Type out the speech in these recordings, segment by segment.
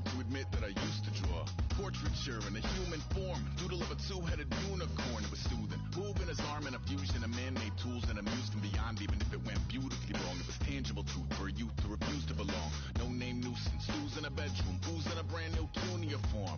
hard to admit that I used to draw portraiture in a human form, doodle of a two-headed unicorn. It was soothing, moving his arm in a fusion of man-made tools and amused him beyond, even if it went beautifully wrong. It was tangible truth for a youth who refused to belong. No-name nuisance, who's in a bedroom, who's in a brand new cuneiform.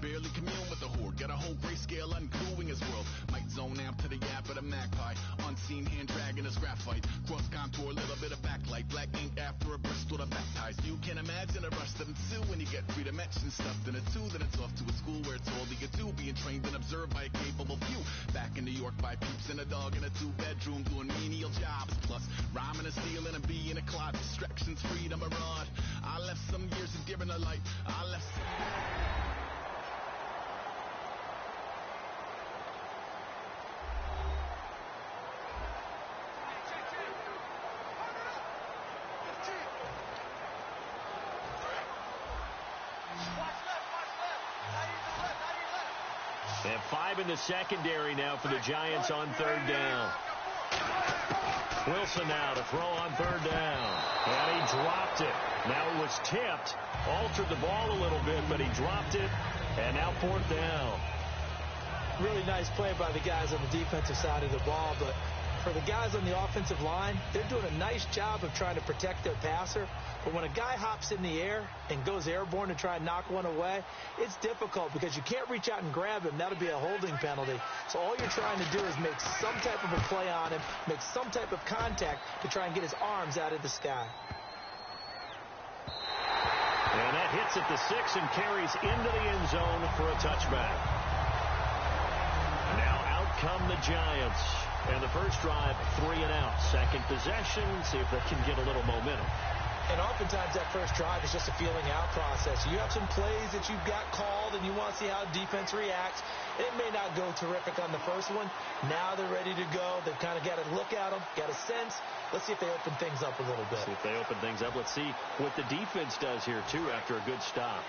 Barely commune with the horde, got a whole grayscale ungluing his world. Might zone out to the yap of the magpie, unseen hand dragging his graphite. Cross contour, little bit of backlight, black ink after a Bristol to baptize. You can imagine a rush that ensue when you get three dimensions stuffed in a two. Then it's off to a school where it's all that you do, being trained and observed by a capable few. Back in New York by peeps and a dog in a two-bedroom doing menial jobs. Plus rhyming and stealing and being a clod. Distractions, freedom, a rod. I left some years of deer in the light. I left some... They have 5 in the secondary now for the Giants on third down. Wilson now to throw on third down. And he dropped it. Now it was tipped. Altered the ball a little bit, but he dropped it. And now fourth down. Really nice play by the guys on the defensive side of the ball, but for the guys on the offensive line, they're doing a nice job of trying to protect their passer. But when a guy hops in the air and goes airborne to try and knock one away, it's difficult because you can't reach out and grab him. That'll be a holding penalty. So all you're trying to do is make some type of a play on him, make some type of contact to try and get his arms out of the sky. And that hits at the 6 and carries into the end zone for a touchback. Now out come the Giants. And the first drive, 3 and out. Second possession, see if they can get a little momentum. And oftentimes that first drive is just a feeling out process. You have some plays that you've got called and you want to see how defense reacts. It may not go terrific on the first one. Now they're ready to go. They've kind of got to look at them, got a sense. Let's see if they open things up a little bit. See if they open things up. Let's see what the defense does here, too, after a good stop.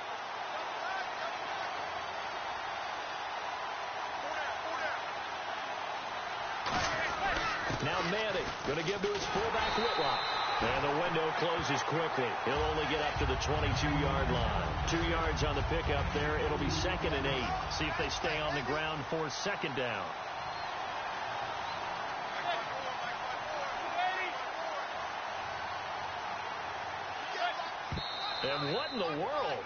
Now Manning going to give to his fullback Whitlock. And the window closes quickly. He'll only get up to the 22-yard line. 2 yards on the pickup there. It'll be 2nd and 8. See if they stay on the ground for second down. And what in the world?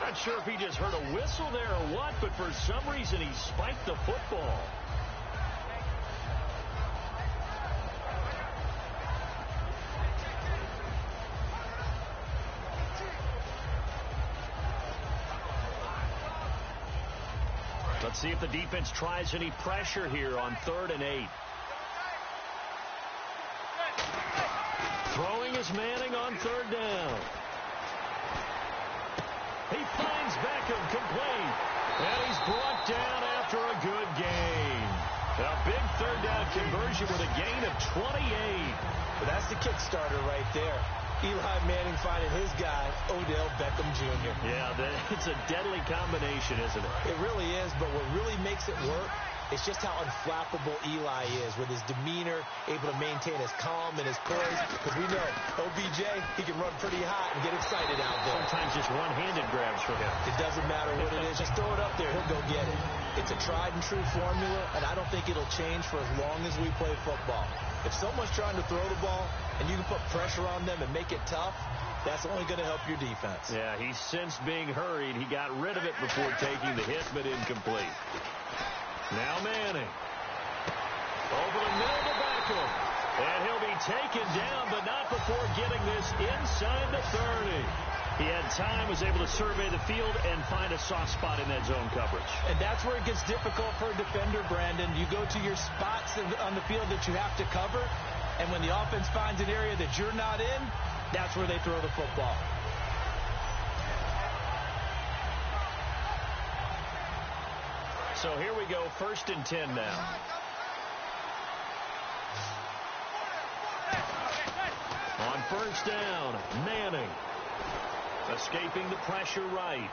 Not sure if he just heard a whistle there or what, but for some reason he spiked the football. Let's see if the defense tries any pressure here on 3rd and 8. Throwing is Manning on 3rd down. He finds Beckham complete. And he's brought down after a good gain. A big 3rd down conversion with a gain of 28. But that's the kickstarter right there. Eli Manning finding his guy, Odell Beckham Jr. Yeah, it's a deadly combination, isn't it? It really is, but what really makes it work is just how unflappable Eli is with his demeanor, able to maintain his calm and his poise. Because we know, OBJ, he can run pretty hot and get excited out there. Sometimes just one-handed grabs for him. It doesn't matter what it is. Just throw it up there. He'll go get it. It's a tried-and-true formula, and I don't think it'll change for as long as we play football. If someone's trying to throw the ball and you can put pressure on them and make it tough, that's only going to help your defense. Yeah, he sensed being hurried. He got rid of it before taking the hit, but incomplete. Now Manning. Over the middle to Beckham. And he'll be taken down, but not before getting this inside the 30. He had time, was able to survey the field and find a soft spot in that zone coverage. And that's where it gets difficult for a defender, Brandon. You go to your spots on the field that you have to cover, and when the offense finds an area that you're not in, that's where they throw the football. So here we go, 1st and 10 now. On 1st down, Manning. Escaping the pressure right.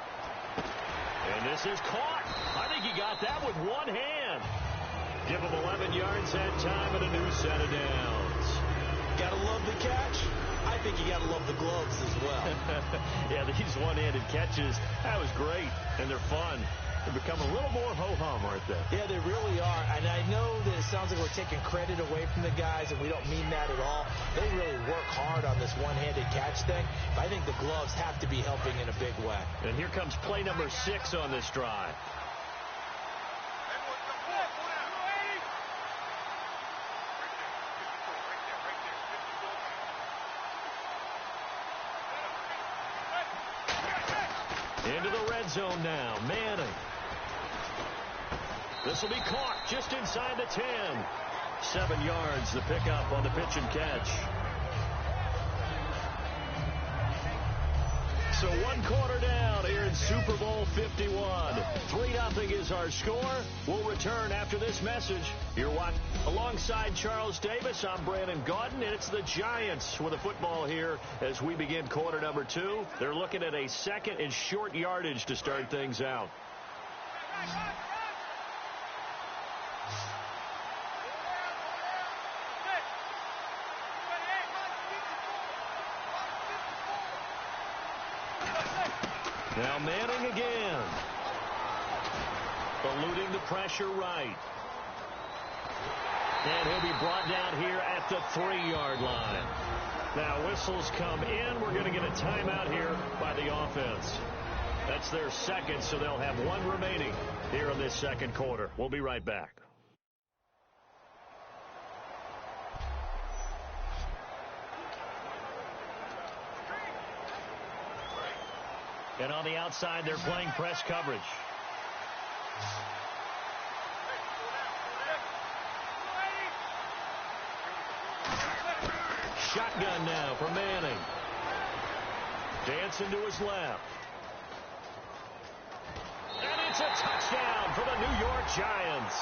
And this is caught. I think he got that with one hand. Give him 11 yards that time and a new set of downs. Gotta love the catch. I think you gotta love the gloves as well. Yeah, these one-handed catches, that was great, and they're fun. They're becoming a little more ho-hum, aren't they? Yeah, they really are. And I know that it sounds like we're taking credit away from the guys, and we don't mean that at all. They really work hard on this one-handed catch thing. But I think the gloves have to be helping in a big way. And here comes play number 6 on this drive. Into the red zone now. Manning. This will be caught just inside the 10. 7 yards the pickup on the pitch and catch. So 1 quarter down here in Super Bowl 51. 3-0 is our score. We'll return after this message. You're watching alongside Charles Davis. I'm Brandon Gaudin, and it's the Giants with the football here as we begin quarter number 2. They're looking at a 2nd and short yardage to start things out. Now Manning again. Eluding the pressure right. And he'll be brought down here at the 3-yard line. Now whistles come in. We're going to get a timeout here by the offense. That's their 2nd, so they'll have 1 remaining here in this 2nd quarter. We'll be right back. And on the outside, they're playing press coverage. Shotgun now for Manning. Dancing to his left. And it's a touchdown for the New York Giants.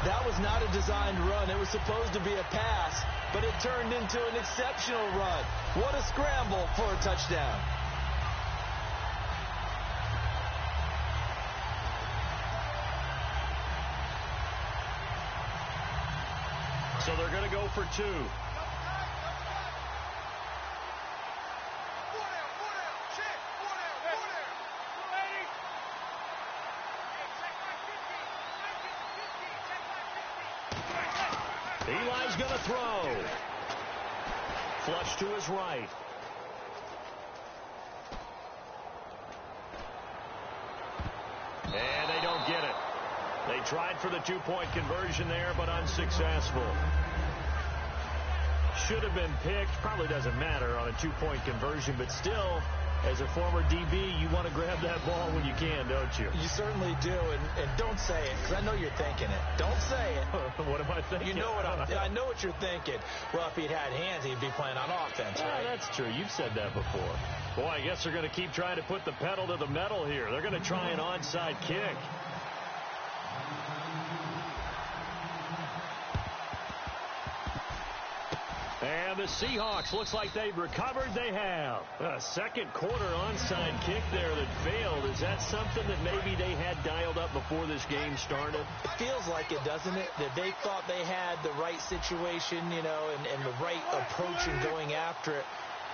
That was not a designed run. It was supposed to be a pass, but it turned into an exceptional run. What a scramble for a touchdown. So they're going to go for 2. Eli's going to throw. Flush to his right. And they don't get it. They tried for the 2-point conversion there, but unsuccessful. Should have been picked. Probably doesn't matter on a 2-point conversion, but still, as a former DB, you want to grab that ball when you can, don't you? You certainly do, and don't say it, because I know you're thinking it. Don't say it. What am I thinking? You know what I know what you're thinking. Well, if he'd had hands, he'd be playing on offense, right? That's true. You've said that before. Boy, I guess they're going to keep trying to put the pedal to the metal here. They're going to try an onside kick. And the Seahawks, looks like they've recovered. They have. A 2nd quarter onside kick there that failed. Is that something that maybe they had dialed up before this game started? It feels like it, doesn't it? That they thought they had the right situation, you know, and the right approach in going after it.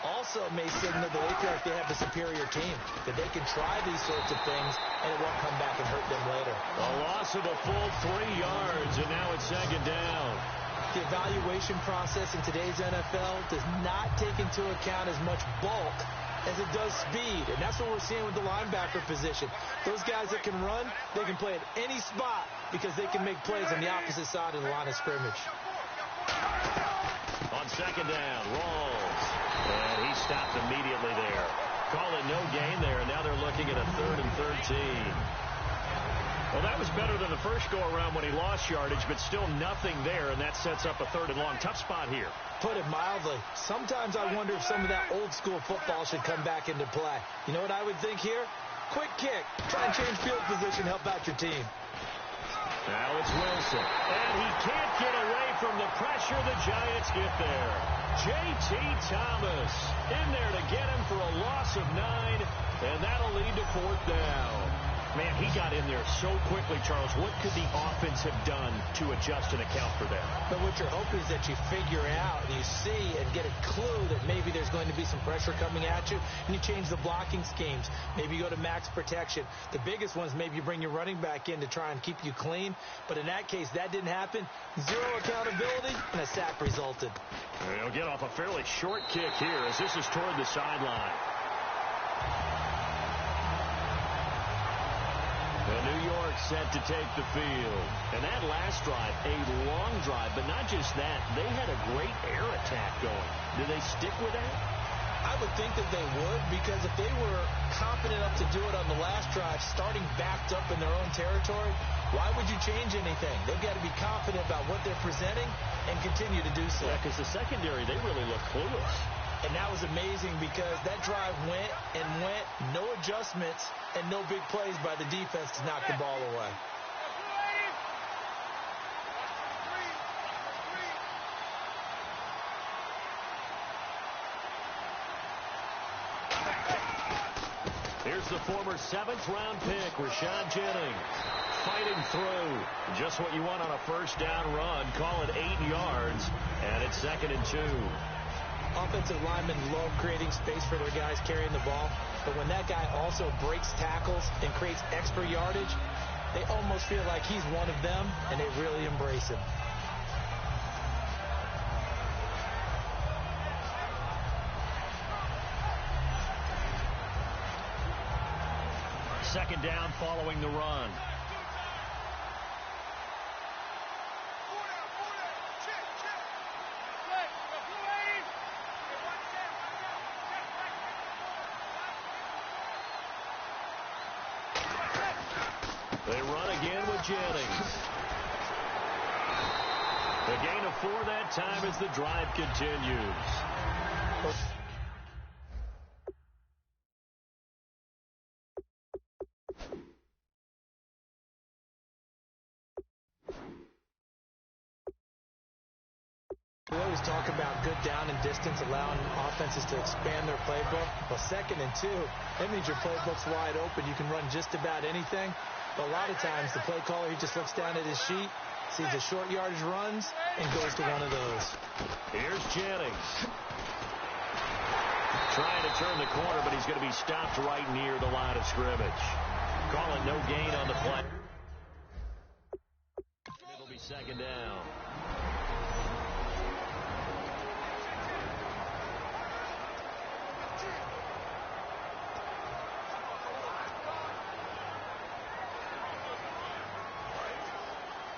Also may signal that they feel like they have the superior team, that they can try these sorts of things, and it won't come back and hurt them later. A loss of a full 3 yards, and now it's 2nd down. The evaluation process in today's NFL does not take into account as much bulk as it does speed, and that's what we're seeing with the linebacker position. Those guys that can run, they can play at any spot because they can make plays on the opposite side of the line of scrimmage. On 2nd down, Rawls. And he stopped immediately there. Call it no gain there, and now they're looking at a 3rd and 13. Well, that was better than the first go-around when he lost yardage, but still nothing there, and that sets up a 3rd and long. Tough spot here. Put it mildly. Sometimes I wonder if some of that old-school football should come back into play. You know what I would think here? Quick kick. Try and change field position, help out your team. Now it's Wilson. And he can't get away from the pressure. The Giants get there. J.T. Thomas in there to get him for a loss of 9, and that'll lead to 4th down. Man, he got in there so quickly, Charles. What could the offense have done to adjust and account for that? But what you're hoping is that you figure out and you see and get a clue that maybe there's going to be some pressure coming at you, and you change the blocking schemes. Maybe you go to max protection. The biggest ones, maybe you bring your running back in to try and keep you clean. But in that case, that didn't happen. Zero accountability, and a sack resulted. He'll get off a fairly short kick here as this is toward the sideline. New York set to take the field. And that last drive, a long drive, but not just that. They had a great air attack going. Do they stick with that? I would think that they would, because if they were confident enough to do it on the last drive, starting backed up in their own territory, why would you change anything? They've got to be confident about what they're presenting and continue to do so. Yeah, because the secondary, they really look clueless. And that was amazing because that drive went and went, no adjustments, and no big plays by the defense to knock the ball away. Here's the former 7th-round pick, Rashad Jennings, fighting through. Just what you want on a first-down run. Call it 8 yards, and it's 2nd and 2. Offensive linemen love creating space for their guys carrying the ball, but when that guy also breaks tackles and creates extra yardage, they almost feel like he's one of them, and they really embrace him. Second down following the run. They run again with Jennings. The gain of 4 that time as the drive continues. We always talk about good down and distance, allowing offenses to expand their playbook. Well, 2nd and 2, that means your playbook's wide open. You can run just about anything. But a lot of times, the play caller, he just looks down at his sheet, sees the short yardage runs, and goes to one of those. Here's Jennings. Trying to turn the corner, but he's going to be stopped right near the line of scrimmage. Call it no gain on the play. It'll be 2nd down.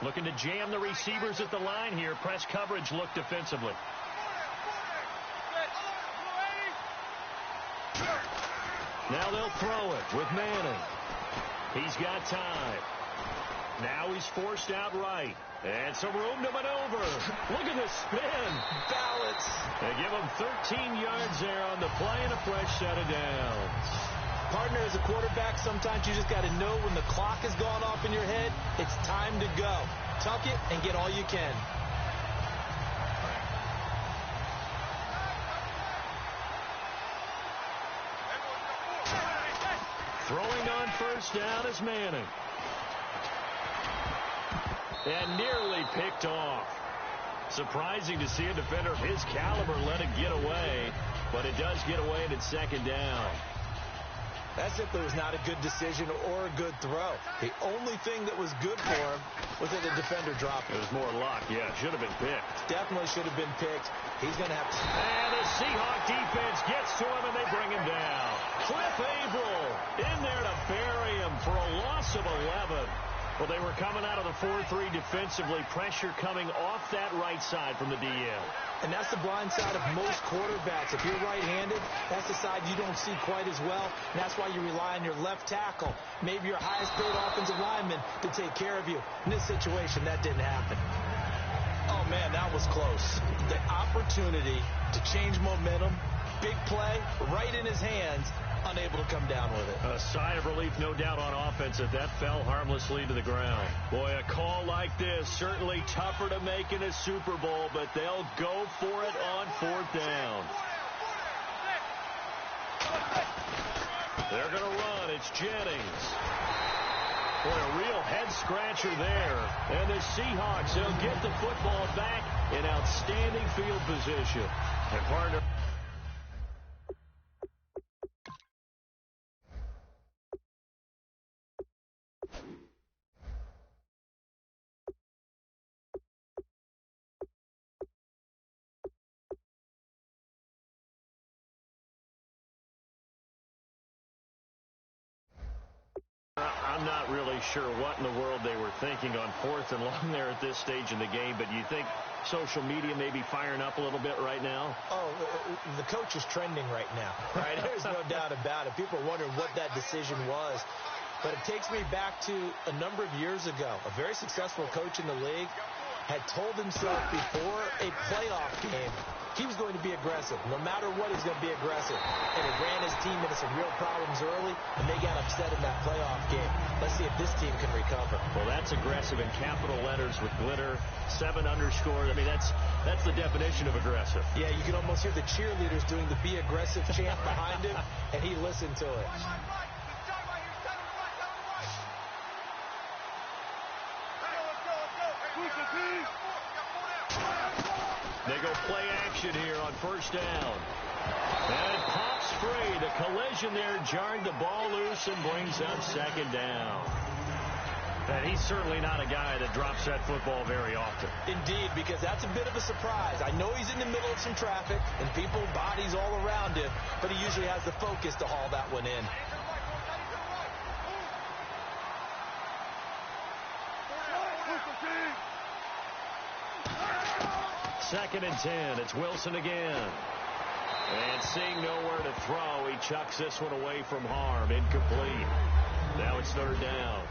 Looking to jam the receivers at the line here. Press coverage look defensively. Now they'll throw it with Manning. He's got time. Now he's forced out right. And some room to maneuver. Look at the spin. Balance. They give him 13 yards there on the play and a fresh set of downs. Partner, as a quarterback, sometimes you just got to know when the clock has gone off in your head, it's time to go. Tuck it and get all you can. Throwing on first down is Manning. And nearly picked off. Surprising to see a defender of his caliber let it get away, but it does get away and it's 2nd down. That simply was not a good decision or a good throw. The only thing that was good for him was that the defender dropped it. It was more luck, yeah. It should have been picked. Definitely should have been picked. He's going to have to... And the Seahawk defense gets to him, and they bring him down. Cliff Averill in there to bury him for a loss of 11. Well, they were coming out of the 4-3 defensively. Pressure coming off that right side from the DL. And that's the blind side of most quarterbacks. If you're right-handed, that's the side you don't see quite as well. And that's why you rely on your left tackle, maybe your highest-paid offensive lineman, to take care of you. In this situation, that didn't happen. Oh, man, that was close. The opportunity to change momentum, big play, right in his hands, unable to come down with it. A sigh of relief, no doubt, on offense that fell harmlessly to the ground. Boy, a call like this, certainly tougher to make in a Super Bowl, but they'll go for it on 4th down. They're going to run. It's Jennings. Boy, a real head-scratcher there. And the Seahawks, they'll get the football back in outstanding field position. And partner... I'm not really sure what in the world they were thinking on 4th and long there at this stage in the game, but you think social media may be firing up a little bit right now? Oh, the coach is trending right now, right? There's no doubt about it. People are wondering what that decision was. But it takes me back to a number of years ago. A very successful coach in the league had told himself before a playoff game he was going to be aggressive. No matter what, he's going to be aggressive. And it ran his team into some real problems early, and they got upset in that playoff game. Let's see if this team can recover. Well, that's aggressive in capital letters with glitter, 7 underscore. I mean, that's the definition of aggressive. Yeah, you can almost hear the cheerleaders doing the be aggressive chant behind him, and he listened to it. They go play action here on 1st down. And it pops free. The collision there jarred the ball loose and brings up 2nd down. And he's certainly not a guy that drops that football very often. Indeed, because that's a bit of a surprise. I know he's in the middle of some traffic and people, bodies all around him, but he usually has the focus to haul that one in. Second and 10. It's Wilson again. And seeing nowhere to throw, he chucks this one away from harm. Incomplete. Now it's 3rd down.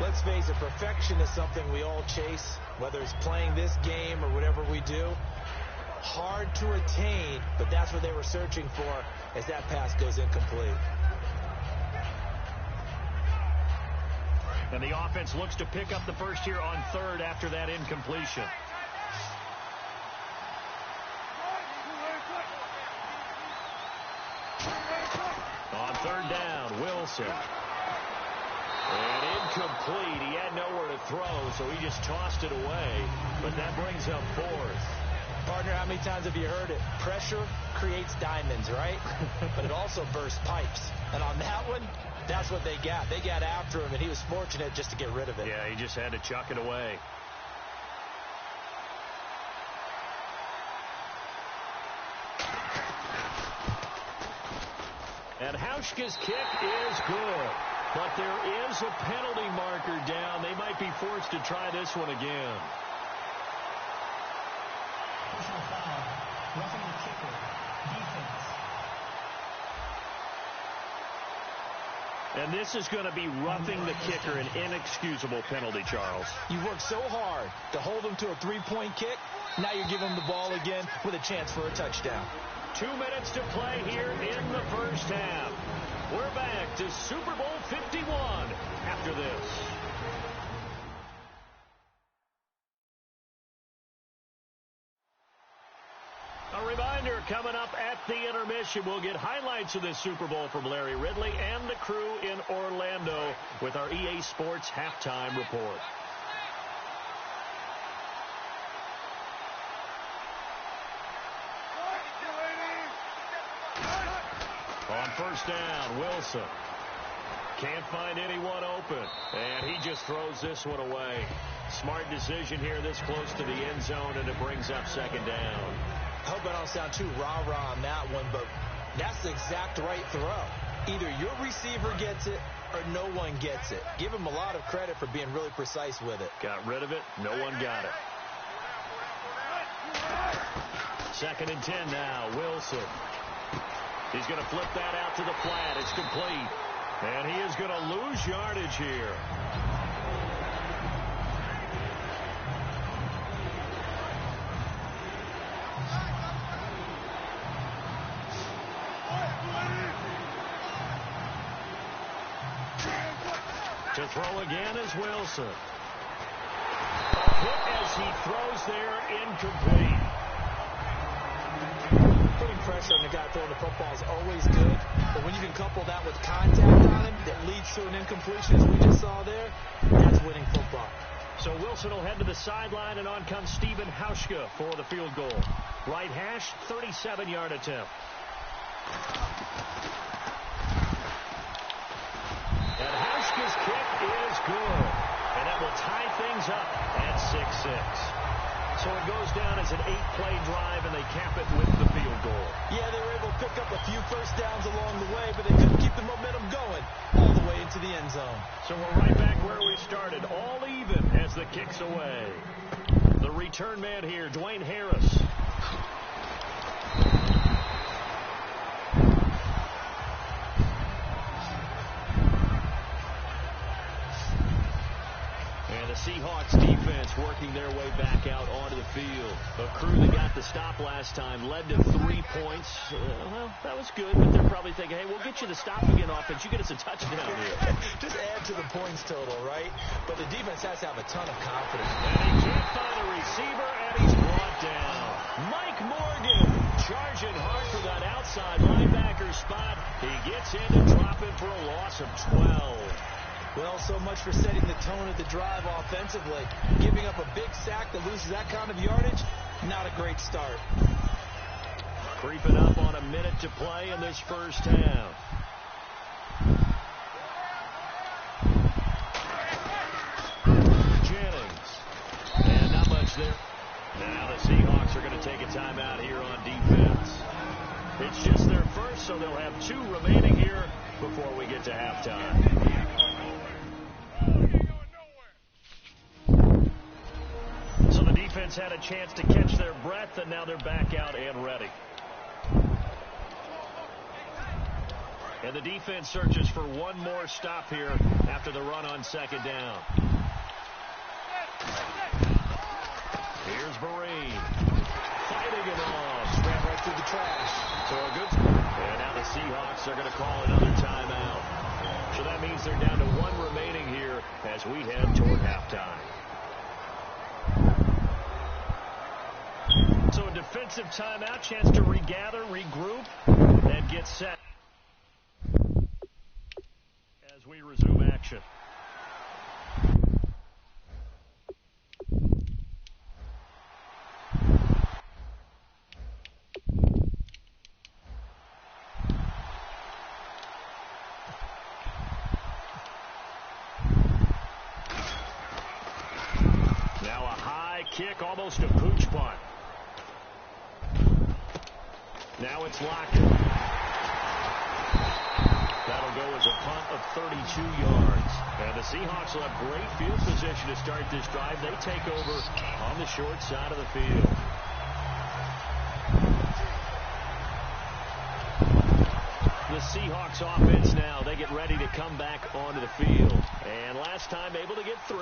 Let's face it, perfection is something we all chase, whether it's playing this game or whatever we do. Hard to attain, but that's what they were searching for as that pass goes incomplete. And the offense looks to pick up the first here on 3rd after that incompletion. On 3rd down, Wilson. And incomplete. He had nowhere to throw, so he just tossed it away. But that brings up 4th. Partner, how many times have you heard it? Pressure creates diamonds, right? But it also bursts pipes. And on that one, that's what they got. They got after him, and he was fortunate just to get rid of it. Yeah, he just had to chuck it away. And Hauschka's kick is good. But there is a penalty marker down. They might be forced to try this one again. Personal foul. Roughing the kicker. Defense. And this is going to be roughing the kicker, an inexcusable penalty, Charles. You worked so hard to hold him to a 3-point kick. Now you're giving him the ball again with a chance for a touchdown. 2 minutes to play here in the first half. We're back to Super Bowl 51 after this. A reminder, coming up at the intermission, we'll get highlights of this Super Bowl from Larry Ridley and the crew in Orlando with our EA Sports halftime report. On 1st down, Wilson. Can't find anyone open. And he just throws this one away. Smart decision here this close to the end zone, and it brings up 2nd down. I hope I don't sound too rah-rah on that one, but that's the exact right throw. Either your receiver gets it or no one gets it. Give him a lot of credit for being really precise with it. Got rid of it. No one got it. 2nd and 10 now. Wilson. He's going to flip that out to the flat. It's complete. And he is going to lose yardage here. To throw again is Wilson. A hit as he throws there, incomplete. Pretty pressure on the guy throwing the football is always good, but when you can couple that with contact on him that leads to an incompletion, as we just saw there, that's winning football. So Wilson will head to the sideline, and on comes Stephen Hauschka for the field goal. Right hash, 37-yard attempt. And Hauschka's kick is good. And that will tie things up at 6-6. So it goes down as an 8-play drive, and they cap it with the field goal. Yeah, they were able to pick up a few first downs along the way, but they couldn't keep the momentum going all the way into the end zone. So we're right back where we started, all even as the kick's away. The return man here, Dwayne Harris. Seahawks defense working their way back out onto the field. A crew that got the stop last time led to 3 points. Well, that was good, but they're probably thinking, hey, we'll get you the stop again offense. You get us a touchdown here. Just add to the points total, right? But the defense has to have a ton of confidence. And he can't find a receiver, and he's brought down. Mike Morgan charging hard for that outside linebacker spot. He gets in to drop him for a loss of 12. Well, so much for setting the tone of the drive offensively. Giving up a big sack that loses that kind of yardage, not a great start. Creeping up on a minute to play in this first half. Jennings. And not much there. Now the Seahawks are going to take a timeout here on defense. It's just their first, so they'll have 2 remaining here before we get to halftime. Defense had a chance to catch their breath, and now they're back out and ready. And the defense searches for one more stop here after the run on second down. Here's Vereen. Fighting it off. Ran right through the trash. So a good. And now the Seahawks are going to call another timeout. So that means they're down to 1 remaining here as we head toward halftime. So a defensive timeout, chance to regather, regroup, and get set as we resume action. Now a high kick, almost a pooch punt. Now it's Lockett. That'll go as a punt of 32 yards. And the Seahawks will have great field position to start this drive. They take over on the short side of the field. The Seahawks offense now, they get ready to come back onto the field. And last time able to get 3.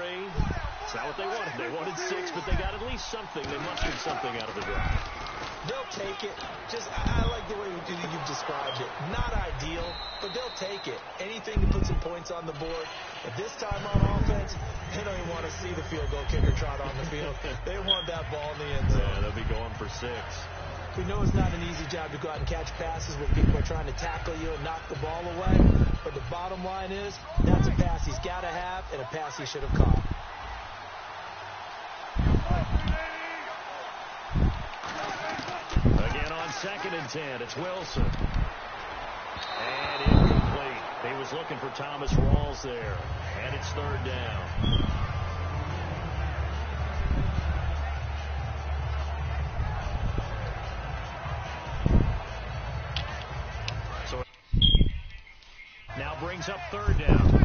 It's not what they wanted. They wanted 6, but they got at least something. They mustered something out of the drive. They'll take it. I like the way you've described it. Not ideal, but they'll take it. Anything to put some points on the board. But this time on offense, they don't even want to see the field goal kicker trot on the field. They want that ball in the end zone. Yeah, they'll be going for 6. We know it's not an easy job to go out and catch passes when people are trying to tackle you and knock the ball away. But the bottom line is, that's a pass he's got to have and a pass he should have caught. Again on 2nd and 10, it's Wilson. And incomplete. He was looking for Thomas Rawls there. And it's 3rd down. So now brings up 3rd down.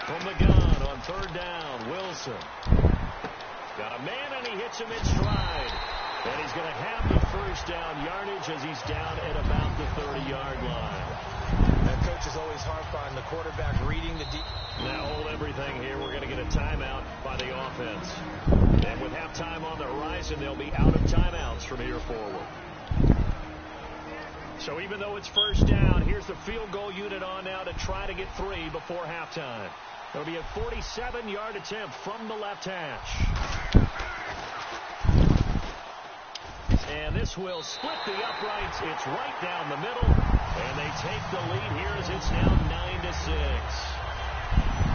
From the gun on 3rd down, Wilson. Got a man, and he hits him in stride. And he's going to have the first down yardage as he's down at about the 30-yard line. That coach is always harped on the quarterback reading the deep. Now hold everything here. We're going to get a timeout by the offense. And with halftime on the horizon, they'll be out of timeouts from here forward. So even though it's 1st down, here's the field goal unit on now to try to get 3 before halftime. It'll be a 47-yard attempt from the left hash. And this will split the uprights. It's right down the middle. And they take the lead here as it's now 9-6.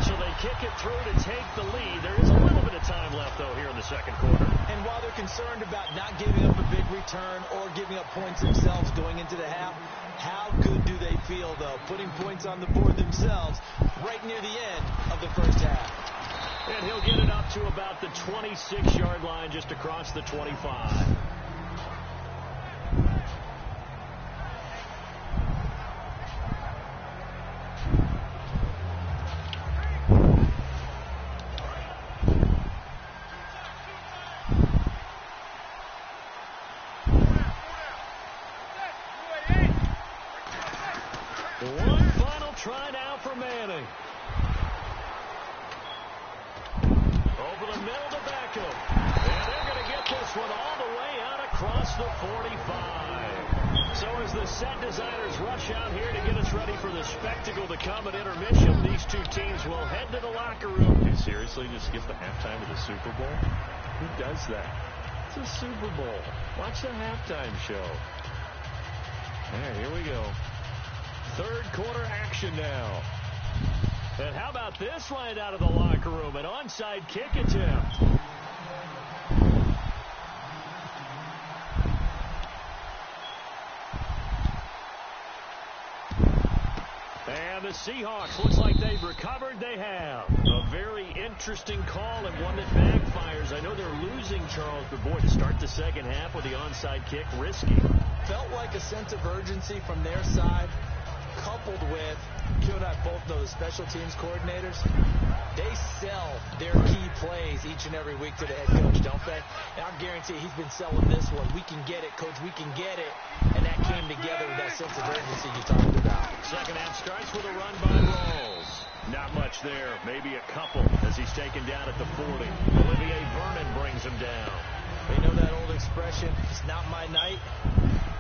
So they kick it through to take the lead. There is a little bit of time left, though, here in the second quarter. And while they're concerned about not giving up a big return or giving up points themselves going into the half, how good do they feel, though, putting points on the board themselves right near the end of the first half? And he'll get it up to about the 26-yard line just across the 25. One final try now for Manning. Over the middle to Beckham. And they're going to get this one all the way out across the 45. So as the set designers rush out here to get us ready for the spectacle to come at intermission, these two teams will head to the locker room. You seriously just skip the halftime of the Super Bowl? Who does that? It's a Super Bowl. Watch the halftime show. All right, here we go. Third quarter action now. And how about this right out of the locker room? An onside kick attempt. And the Seahawks, looks like they've recovered. They have. A very interesting call and one that backfires. I know they're losing, Charles, but boy, to start the second half with the onside kick, risky. Felt like a sense of urgency from their side, coupled with, Q and I both know the special teams coordinators, they sell their key plays each and every week to the head coach, don't they? And I guarantee he's been selling this one. We can get it, coach, we can get it. And that came together with that sense of urgency you talked about. Second half starts with a run by Rolls. Not much there, maybe a couple as he's taken down at the 40. Olivier Vernon brings him down. You know that old expression, it's not my night?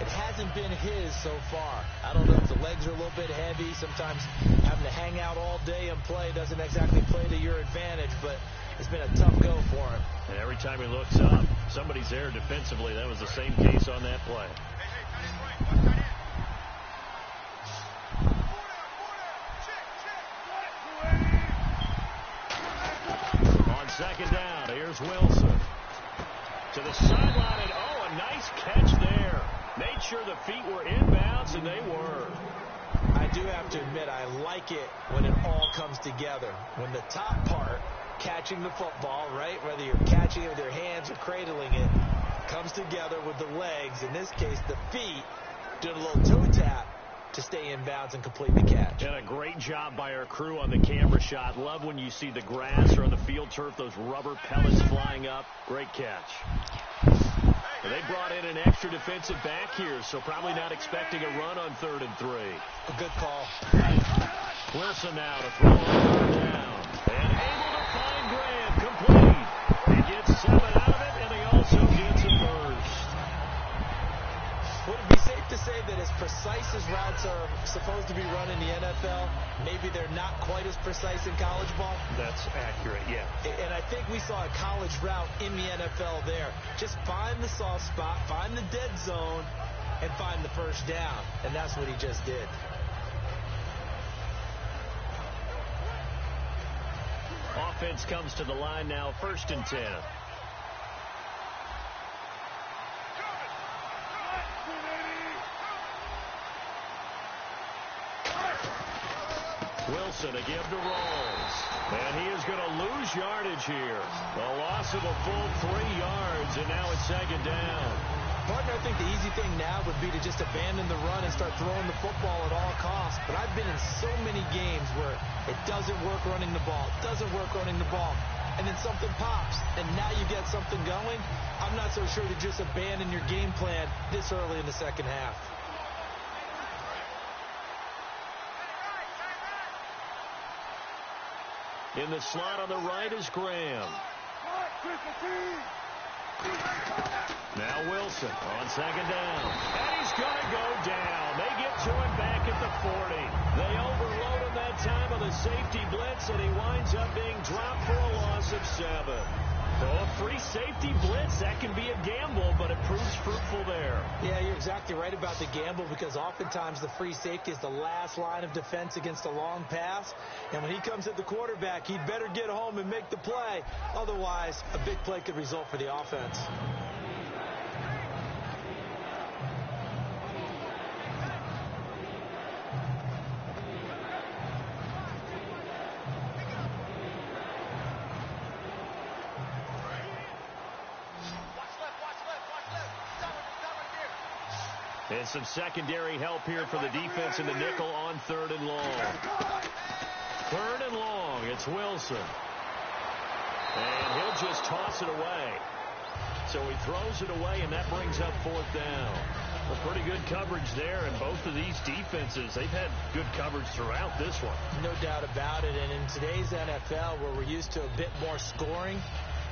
It hasn't been his so far. I don't know if the legs are a little bit heavy. Sometimes having to hang out all day and play doesn't exactly play to your advantage, but it's been a tough go for him. And every time he looks up, somebody's there defensively. That was the same case on that play. On second down, here's Wilson. To the sideline, and oh, a nice catch there. Made sure the feet were inbounds, and they were. I do have to admit, I like it when it all comes together. When the top part, catching the football, right, whether you're catching it with your hands or cradling it, comes together with the legs. In this case, the feet, doing a little toe tap to stay in bounds and complete the catch. And a great job by our crew on the camera shot. Love when you see the grass or on the field turf, those rubber pellets flying up. Great catch. And they brought in an extra defensive back here, so probably not expecting a run on 3rd and 3. A good call. Wilson now to throw on 3rd down. And able to find Graham. Complete. He gets 7 out of it, and he also gets a first. Would it be safe to say that as precise as routes are supposed to be run in the NFL, maybe they're not quite as precise in college ball? That's accurate, yeah. And I think we saw a college route in the NFL there. Just find the soft spot, find the dead zone, and find the first down. And that's what he just did. Offense comes to the line now, 1st and 10. Wilson to give to Rolls. And he is going to lose yardage here. A loss of a full 3 yards, and now it's 2nd down. Partner, I think the easy thing now would be to just abandon the run and start throwing the football at all costs. But I've been in so many games where it doesn't work running the ball, and then something pops, and now you get something going. I'm not so sure to just abandon your game plan this early in the second half. In the slot on the right is Graham. Now Wilson on 2nd down. And he's going to go down. They get to him back at the 40. They overload him that time on the safety blitz, and he winds up being dropped for a loss of 7. So a free safety blitz, that can be a gamble, but it proves fruitful there. Yeah, you're exactly right about the gamble, because oftentimes the free safety is the last line of defense against a long pass. And when he comes at the quarterback, he'd better get home and make the play. Otherwise, a big play could result for the offense. And some secondary help here for the defense in the nickel on 3rd and long. 3rd and long. It's Wilson. And he'll just toss it away. So he throws it away, and that brings up 4th down. Well, pretty good coverage there, and both of these defenses, they've had good coverage throughout this one. No doubt about it. And in today's NFL, where we're used to a bit more scoring,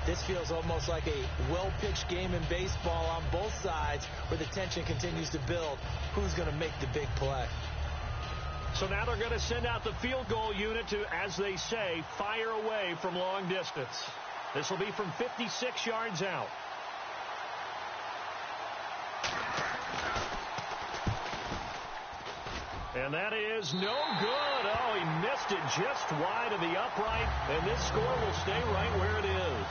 this feels almost like a well-pitched game in baseball on both sides, where the tension continues to build. Who's going to make the big play? So now they're going to send out the field goal unit to, as they say, fire away from long distance. This will be from 56 yards out. And that is no good. Oh, he missed it just wide of the upright, and this score will stay right where it is.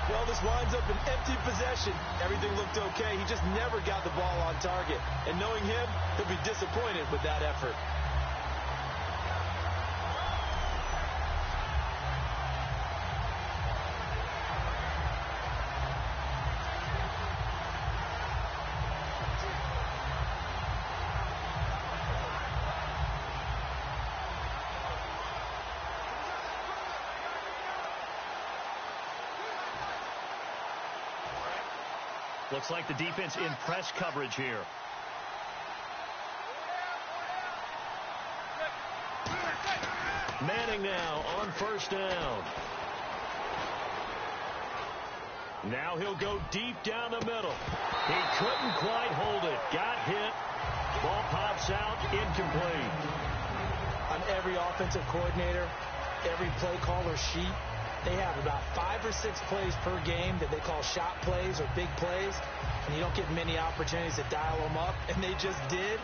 Well, this winds up an empty possession. Everything looked okay. He just never got the ball on target. And knowing him, he'll be disappointed with that effort. Looks like the defense in press coverage here. Manning now on 1st down. Now he'll go deep down the middle. He couldn't quite hold it. Got hit. Ball pops out, incomplete. On every offensive coordinator, every play caller sheet, they have about 5 or 6 plays per game that they call shot plays or big plays, and you don't get many opportunities to dial them up, and they just did,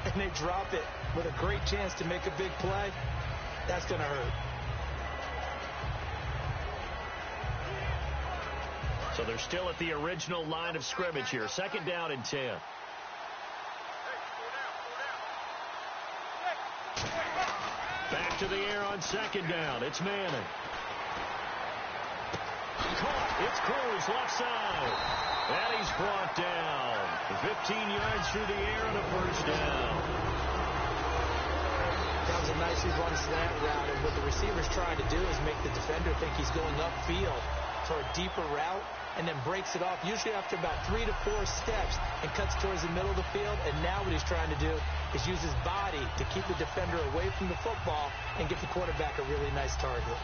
and they drop it with a great chance to make a big play. That's going to hurt. So they're still at the original line of scrimmage here. 2nd down and 10. Back to the air on 2nd down. It's Manning. Caught. It's Cruz, left side. And he's brought down. 15 yards through the air and a 1st down. That was a nicely run slant route, and what the receiver's trying to do is make the defender think he's going upfield for a deeper route, and then breaks it off, usually after about 3 to 4 steps, and cuts towards the middle of the field. And now what he's trying to do is use his body to keep the defender away from the football and get the quarterback a really nice target.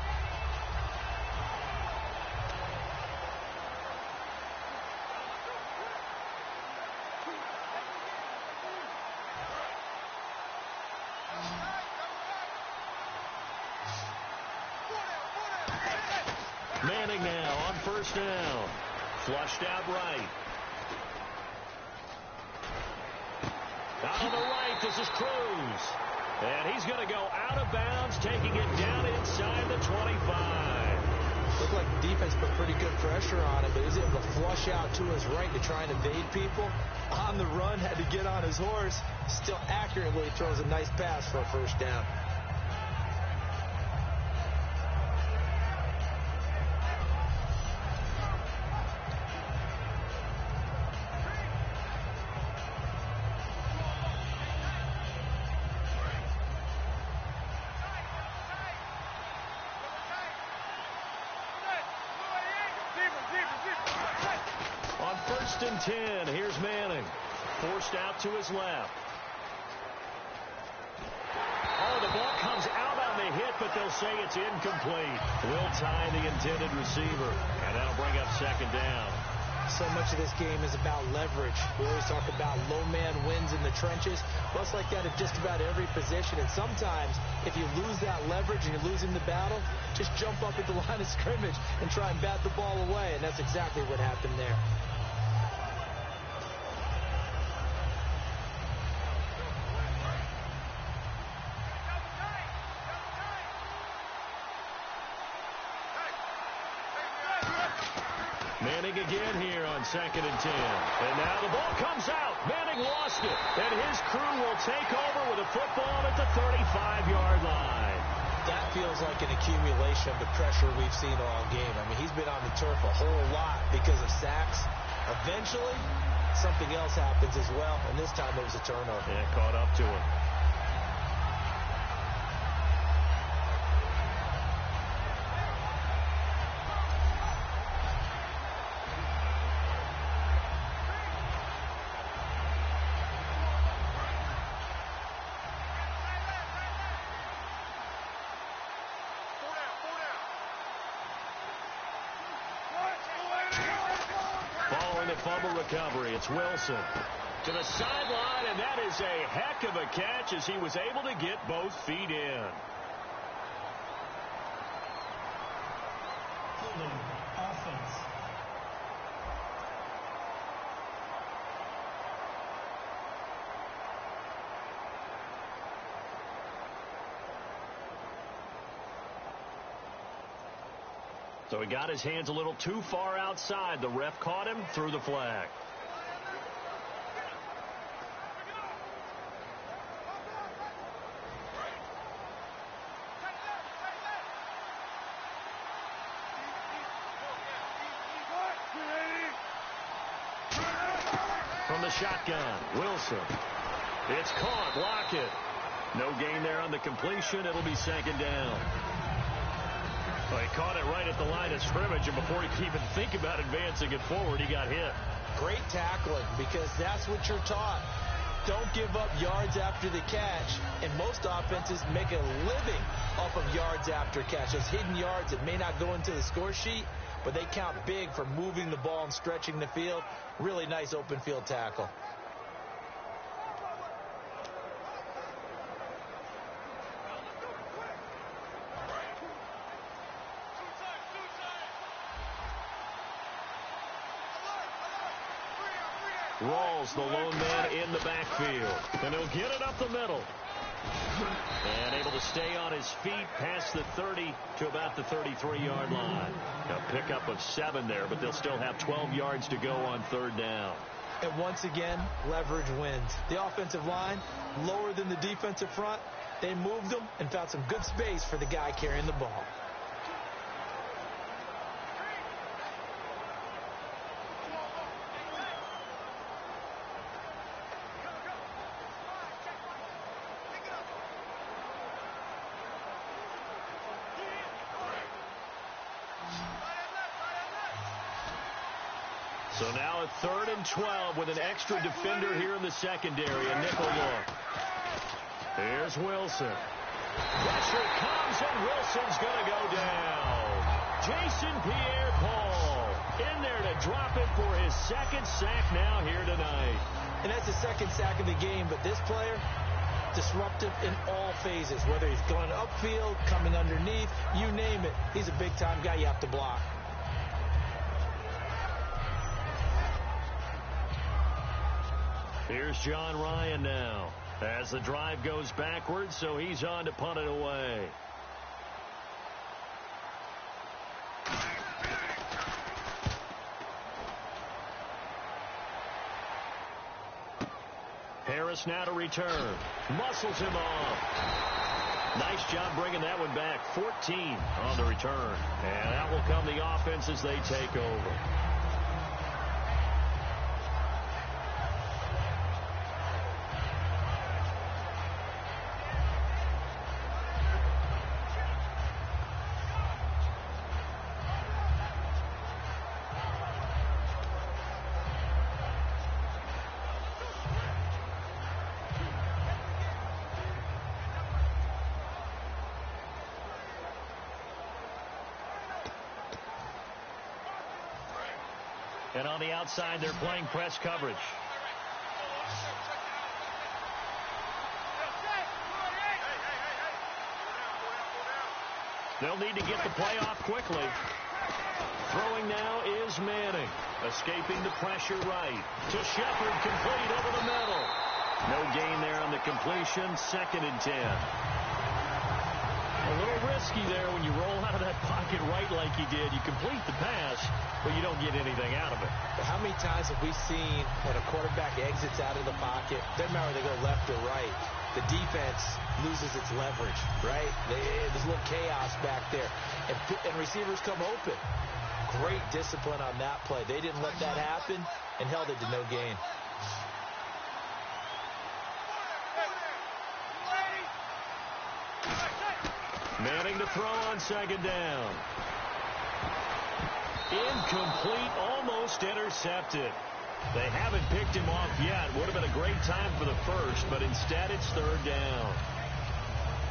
Manning now on 1st down. Flushed out right. Out on the right, this is Cruz. And he's going to go out of bounds, taking it down inside the 25. Looked like the defense put pretty good pressure on him, but he was able to flush out to his right to try and evade people. On the run, had to get on his horse. Still accurately throws a nice pass for a 1st down. On 1st and 10, here's Manning. Forced out to his left. Oh, the ball comes out on the hit, but they'll say it's incomplete. Will tie the intended receiver, and that'll bring up 2nd down. So much of this game is about leverage. We always talk about low man wins in the trenches. Well, it's like that at just about every position. And sometimes, if you lose that leverage and you're losing the battle, just jump up at the line of scrimmage and try and bat the ball away. And that's exactly what happened there. Manning again here on 2nd and 10. And now the ball comes out. Manning lost it. And his crew will take over with a football at the 35-yard line. That feels like an accumulation of the pressure we've seen all game. I mean, he's been on the turf a whole lot because of sacks. Eventually, something else happens as well. And this time it was a turnover. Yeah, caught up to him. Following the fumble recovery, it's Wilson to the sideline, and that is a heck of a catch as he was able to get both feet in. Holding offense. So he got his hands a little too far outside. The ref caught him, threw the flag. From the shotgun, Wilson. It's caught. Lockett. No gain there on the completion. It'll be 2nd down. Well, he caught it right at the line of scrimmage, and before he could even think about advancing it forward, he got hit. Great tackling, because that's what you're taught. Don't give up yards after the catch, and most offenses make a living off of yards after catch. Those hidden yards that may not go into the score sheet, but they count big for moving the ball and stretching the field. Really nice open field tackle. Rawls, the lone man in the backfield. And he'll get it up the middle. And able to stay on his feet past the 30 to about the 33-yard line. A pickup of 7 there, but they'll still have 12 yards to go on 3rd down. And once again, leverage wins. The offensive line, lower than the defensive front. They moved them and found some good space for the guy carrying the ball. So now a 3rd and 12 with an extra defender here in the secondary, a nickel look. Here's Wilson. Pressure comes, and Wilson's going to go down. Jason Pierre-Paul in there to drop it for his 2nd sack now here tonight. And that's the 2nd sack of the game, but this player, disruptive in all phases, whether he's going upfield, coming underneath, you name it. He's a big-time guy you have to block. Here's John Ryan now as the drive goes backwards, so he's on to punt it away. Harris now to return. Muscles him off. Nice job bringing that one back. 14 on the return. And that will come the offense as they take over. And on the outside, they're playing press coverage. They'll need to get the play off quickly. Throwing now is Manning. Escaping the pressure right. To Shepard, complete over the middle. No gain there on the completion. 2nd and 10. A little risky there when you roll out of that pocket right like you did. You complete the pass, but you don't get anything out of it. How many times have we seen when a quarterback exits out of the pocket, doesn't matter whether they go left or right, the defense loses its leverage, right? There's a little chaos back there, and receivers come open. Great discipline on that play. They didn't let that happen and held it to no gain. Manning to throw on 2nd down. Incomplete, almost intercepted. They haven't picked him off yet. Would have been a great time for the first, but instead it's 3rd down.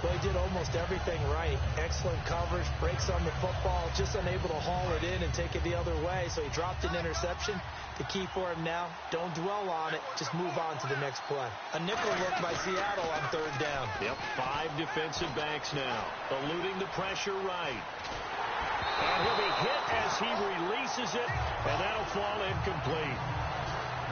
Well, he did almost everything right. Excellent coverage, breaks on the football, just unable to haul it in and take it the other way, so he dropped an interception. The key for him now, don't dwell on it, just move on to the next play. A nickel look by Seattle on 3rd down. Yep, 5 defensive backs now, eluding the pressure right. And he'll be hit as he releases it, and that'll fall incomplete.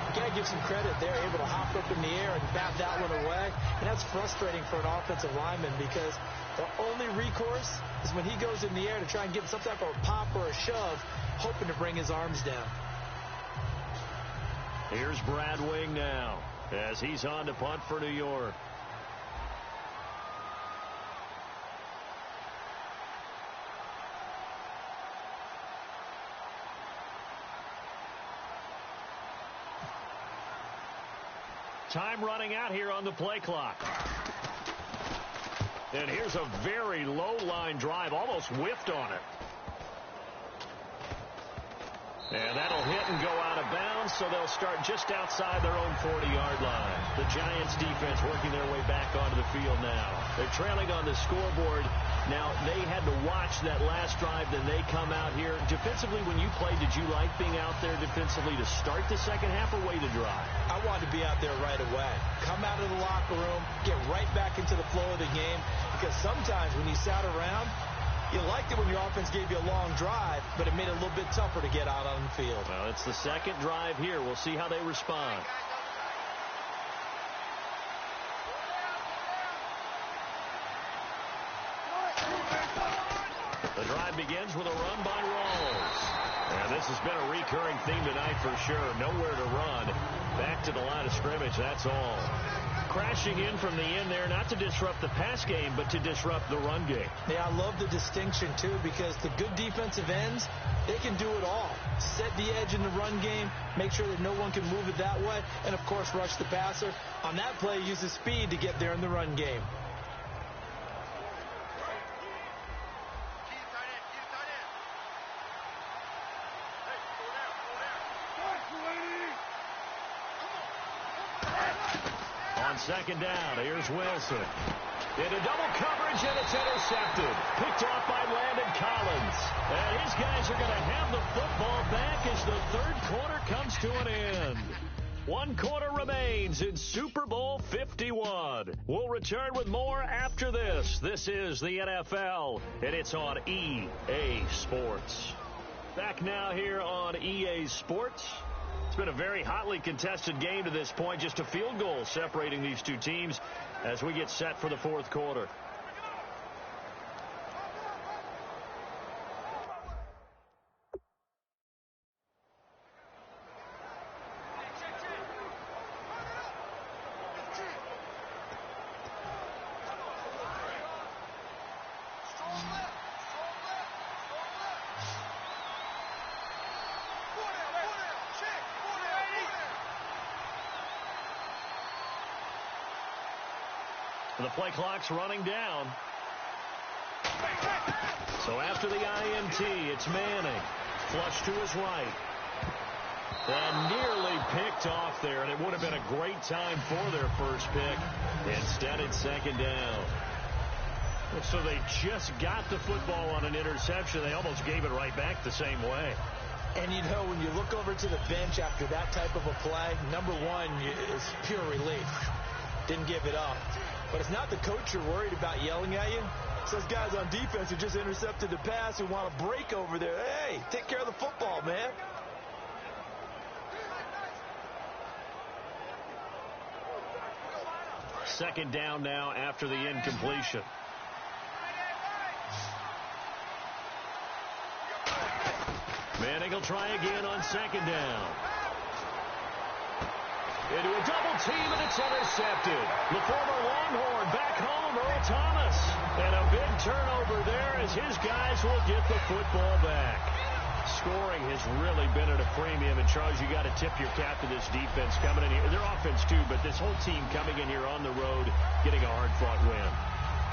You got to give some credit. They're able to hop up in the air and bat that one away. And that's frustrating for an offensive lineman because the only recourse is when he goes in the air to try and give some type of a pop or a shove, hoping to bring his arms down. Here's Brad Wing now as he's on to punt for New York. Time running out here on the play clock. And here's a very low line drive, almost whiffed on it. And that'll hit and go out of bounds, so they'll start just outside their own 40-yard line. The Giants defense working their way back onto the field now. They're trailing on the scoreboard. Now, they had to watch that last drive, then they come out here. Defensively, when you played, did you like being out there defensively to start the second half or wait to drive? I wanted to be out there right away. Come out of the locker room, get right back into the flow of the game, because sometimes when you sat around, you liked it when your offense gave you a long drive, but it made it a little bit tougher to get out on the field. Well, it's the second drive here. We'll see how they respond. The drive begins with a run by Rawls. And this has been a recurring theme tonight for sure. Nowhere to run. Back to the line of scrimmage, that's all. Crashing in from the end there, not to disrupt the pass game, but to disrupt the run game. Yeah, I love the distinction, too, because the good defensive ends, they can do it all. Set the edge in the run game, make sure that no one can move it that way, and, of course, rush the passer. On that play, use the speed to get there in the run game. On 2nd down, here's Wilson. Into double coverage, and it's intercepted. Picked off by Landon Collins. And his guys are going to have the football back as the 3rd quarter comes to an end. 1 quarter remains in Super Bowl 51. We'll return with more after this. This is the NFL, and it's on EA Sports. Back now here on EA Sports. It's been a very hotly contested game to this point. Just a field goal separating these two teams as we get set for the 4th quarter. The play clock's running down. So after the INT, it's Manning. Flush to his right. And nearly picked off there, and it would have been a great time for their first pick. Instead, it's 2nd down. So they just got the football on an interception. They almost gave it right back the same way. And, you know, when you look over to the bench after that type of a play, number one is pure relief. Didn't give it up. But it's not the coach you're worried about yelling at you. It's those guys on defense who just intercepted the pass who want to break over there. Hey, take care of the football, man. Second down now after the incompletion. Manning will try again on second down. Into a double team, and it's intercepted. The former Longhorn back home, Earl Thomas. And a big turnover there as his guys will get the football back. Scoring has really been at a premium. And, Charles, you got to tip your cap to this defense coming in here. Their offense, too, but this whole team coming in here on the road, getting a hard-fought win.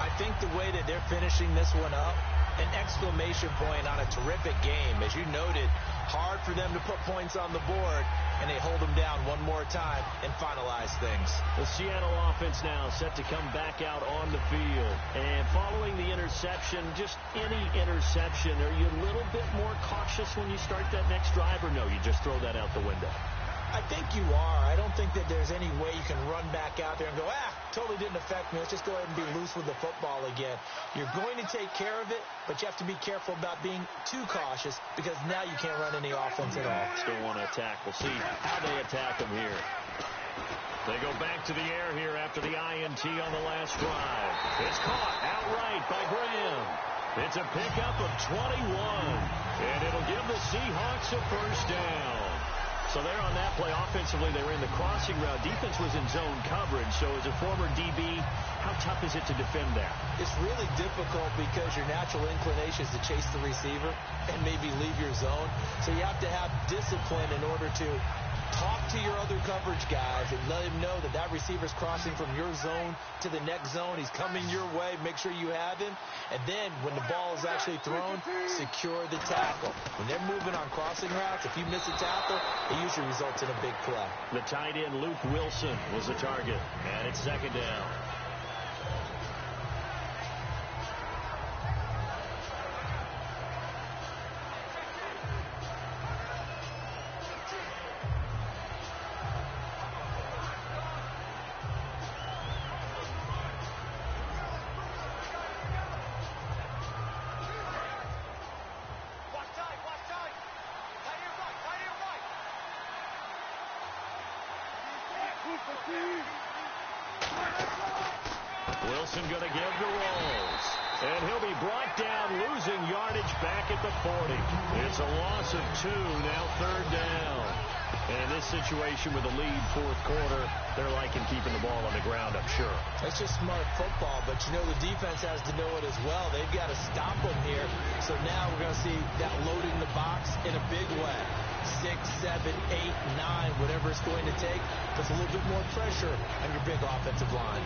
I think the way that they're finishing this one up, an exclamation point on a terrific game. As you noted, hard for them to put points on the board, and they hold them down one more time and finalize things. The Seattle offense now set to come back out on the field. And following the interception, just any interception, are you a little bit more cautious when you start that next drive, or no, you just throw that out the window? I think you are. I don't think that there's any way you can run back out there and go, totally didn't affect me. Let's just go ahead and be loose with the football again. You're going to take care of it, but you have to be careful about being too cautious because now you can't run any offense at all. Still want to attack. We'll see how they attack them here. They go back to the air here after the INT on the last drive. It's caught outright by Graham. It's a pickup of 21, and it'll give the Seahawks a first down. So there on that play, offensively, they were in the crossing route. Defense was in zone coverage. So as a former DB, how tough is it to defend that? It's really difficult because your natural inclination is to chase the receiver and maybe leave your zone. So you have to have discipline in order to talk to your other coverage guys and let him know that that receiver's crossing from your zone to the next zone. He's coming your way. Make sure you have him. And then when the ball is actually thrown, secure the tackle. When they're moving on crossing routes, if you miss a tackle, it usually results in a big play. The tight end, Luke Wilson, was the target. And it's second down. Wilson going to give the rolls. And he'll be brought down, losing yardage back at the 40. It's a loss of 2, now third down. And in this situation with a lead fourth quarter, they're liking keeping the ball on the ground, I'm sure. That's just smart football, but you know the defense has to know it as well. They've got to stop them here. So now we're going to see that loading the box in a big way. 6, 7, 8, 9, whatever it's going to take. Puts a little bit more pressure on your big offensive line.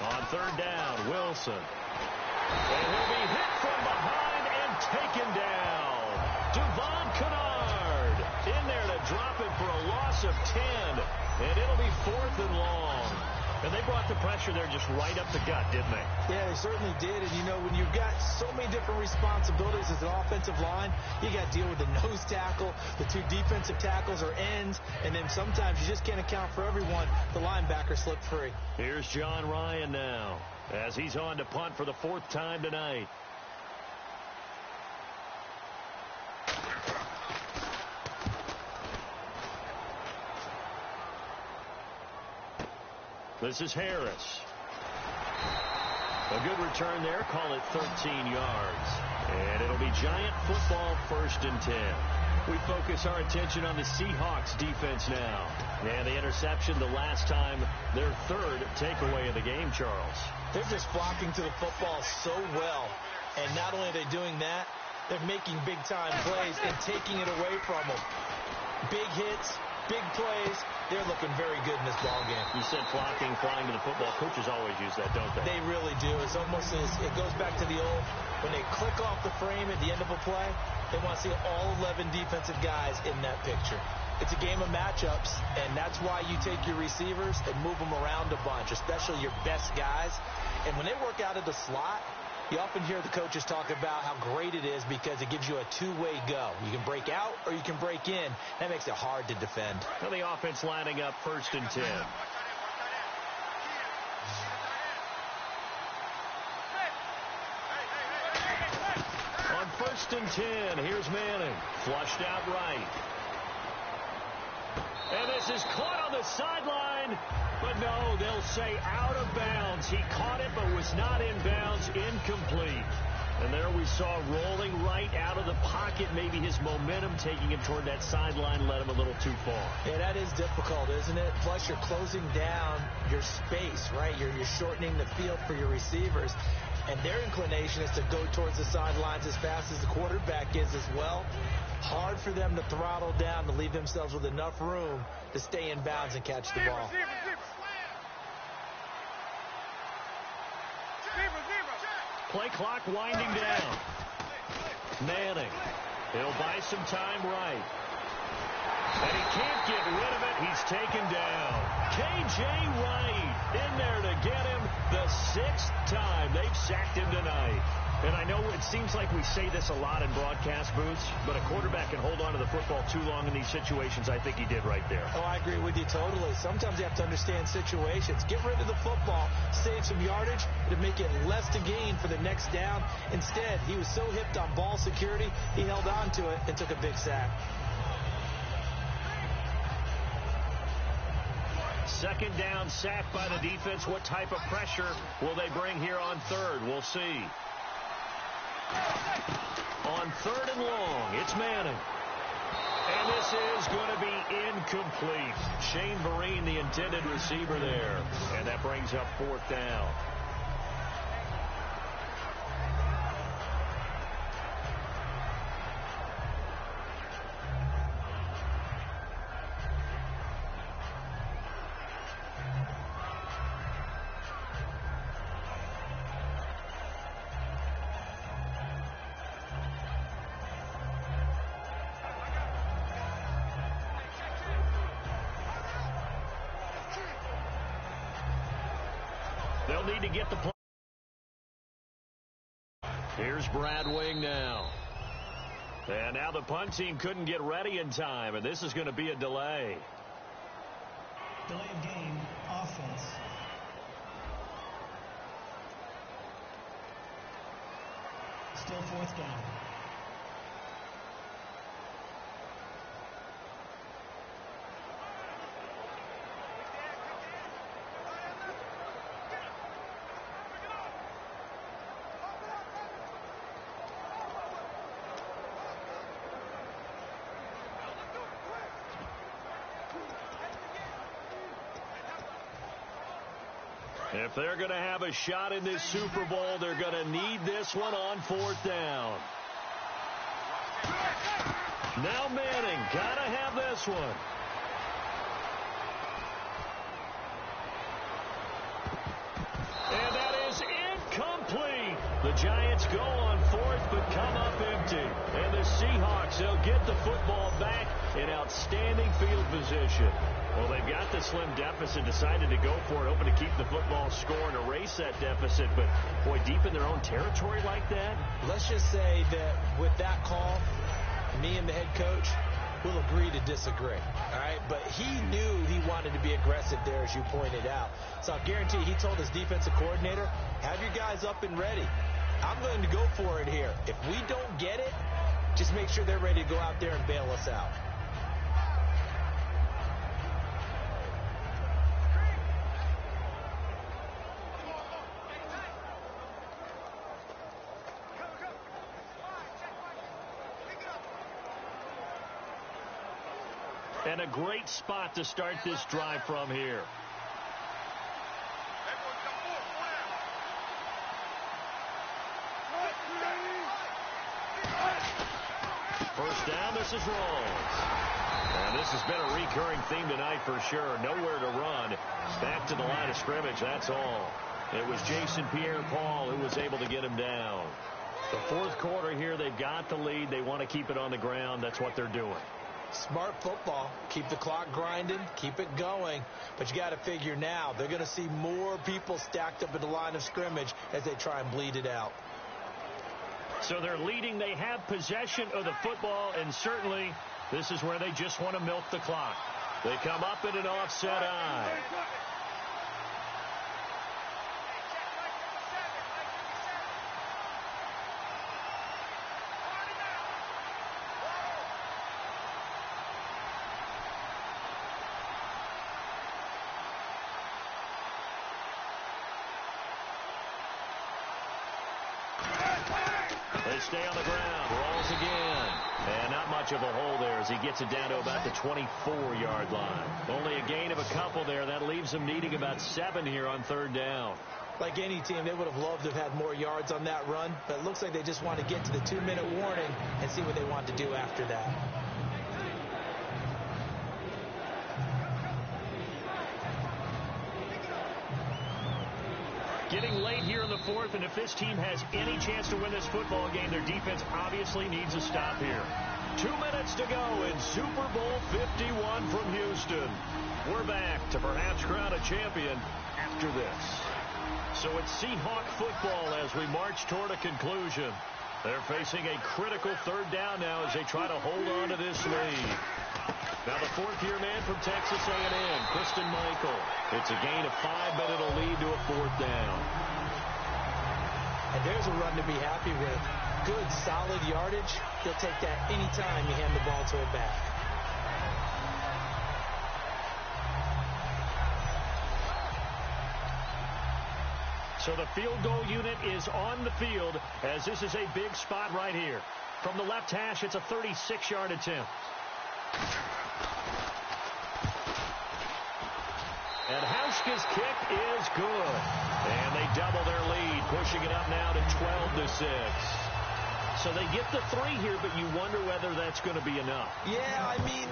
On third down, Wilson. And he'll be hit from behind and taken down. Devon Kennard in there to drop it for a loss of 10. And it'll be 4th and long. And they brought the pressure there just right up the gut, didn't they? Yeah, they certainly did. And, you know, when you've got so many different responsibilities as an offensive line, you got to deal with the nose tackle, the 2 defensive tackles or ends, and then sometimes you just can't account for everyone. The linebacker slipped free. Here's John Ryan now as he's on to punt for the 4th time tonight. This is Harris. A good return there. Call it 13 yards. And it'll be Giant football 1st and 10. We focus our attention on the Seahawks defense now. And the interception the last time, their 3rd takeaway of the game, Charles. They're just flocking to the football so well. And not only are they doing that, they're making big-time plays and taking it away from them. Big hits, big plays. They're looking very good in this ball game. You said flocking, flying to the football. Coaches always use that, don't they? They really do. It's almost as it goes back to the old, when they click off the frame at the end of a play, they want to see all 11 defensive guys in that picture. It's a game of matchups, and that's why you take your receivers and move them around a bunch, especially your best guys. And when they work out of the slot, you often hear the coaches talk about how great it is because it gives you a two-way go. You can break out or you can break in. That makes it hard to defend. Well, the offense lining up 1st and 10. On 1st and 10, here's Manning. Flushed out right. And this is caught on the sideline. But no, they'll say out of bounds. He caught it but was not in bounds. Incomplete. And there we saw rolling right out of the pocket. Maybe his momentum taking him toward that sideline led him a little too far. Yeah, that is difficult, isn't it? Plus, you're closing down your space, right? You're shortening the field for your receivers. And their inclination is to go towards the sidelines as fast as the quarterback is as well. Hard for them to throttle down to leave themselves with enough room to stay in bounds and catch the ball. Play clock winding down. Manning. He'll buy some time right. And he can't get rid of it. He's taken down. K.J. Wright in there to get him the 6th time. They've sacked him tonight. And I know it seems like we say this a lot in broadcast booths, but a quarterback can hold on to the football too long in these situations. I think he did right there. Oh, I agree with you totally. Sometimes you have to understand situations. Get rid of the football, save some yardage to make it less to gain for the next down. Instead, he was so hipped on ball security, he held on to it and took a big sack. 2nd down, sack by the defense. What type of pressure will they bring here on 3rd? We'll see. On 3rd and long, it's Manning. And this is going to be incomplete. Shane Vereen, the intended receiver there. And that brings up 4th down. They'll need to get the play. Here's Brad Wing now. And now the punt team couldn't get ready in time, and this is going to be a delay. Delay of game, offense. Still 4th down. If they're going to have a shot in this Super Bowl, they're going to need this one on 4th down. Now Manning, got to have this one. And that is incomplete. The Giants go on 4th but come up empty. And the Seahawks, they'll get the football back in outstanding field position. Well, they've got the slim deficit, decided to go for it, hoping to keep the football score and erase that deficit. But, boy, deep in their own territory like that. Let's just say that with that call, me and the head coach will agree to disagree. All right? But he knew he wanted to be aggressive there, as you pointed out. So I'll guarantee he told his defensive coordinator, have your guys up and ready. I'm going to go for it here. If we don't get it, just make sure they're ready to go out there and bail us out. And a great spot to start this drive from here. First down, this is Rawls. And this has been a recurring theme tonight for sure. Nowhere to run. Back to the line of scrimmage, that's all. It was Jason Pierre-Paul who was able to get him down. The 4th quarter here, they've got the lead. They want to keep it on the ground. That's what they're doing. Smart football. Keep the clock grinding. Keep it going. But you got to figure now they're going to see more people stacked up at the line of scrimmage as they try and bleed it out. So they're leading. They have possession of the football, and certainly this is where they just want to milk the clock. They come up in an offset eye. They stay on the ground. Rolls again. And not much of a hole there as he gets it down to about the 24-yard line. Only a gain of a couple there. That leaves them needing about 7 here on third down. Like any team, they would have loved to have had more yards on that run, but it looks like they just want to get to the 2-minute warning and see what they want to do after that. Getting late here in the fourth, and if this team has any chance to win this football game, their defense obviously needs a stop here. 2 minutes to go in Super Bowl 51 from Houston. We're back to perhaps crown a champion after this. So it's Seahawk football as we march toward a conclusion. They're facing a critical third down now as they try to hold on to this lead. Now the fourth-year man from Texas A&M, Christine Michael. It's a gain of 5, but it'll lead to a fourth down. And there's a run to be happy with. Good, solid yardage. He'll take that anytime you hand the ball to a back. So the field goal unit is on the field as this is a big spot right here. From the left hash, it's a 36-yard attempt. And Hauschka's kick is good. And they double their lead, pushing it up now to 12-6. So they get the 3 here, but you wonder whether that's going to be enough. Yeah, I mean,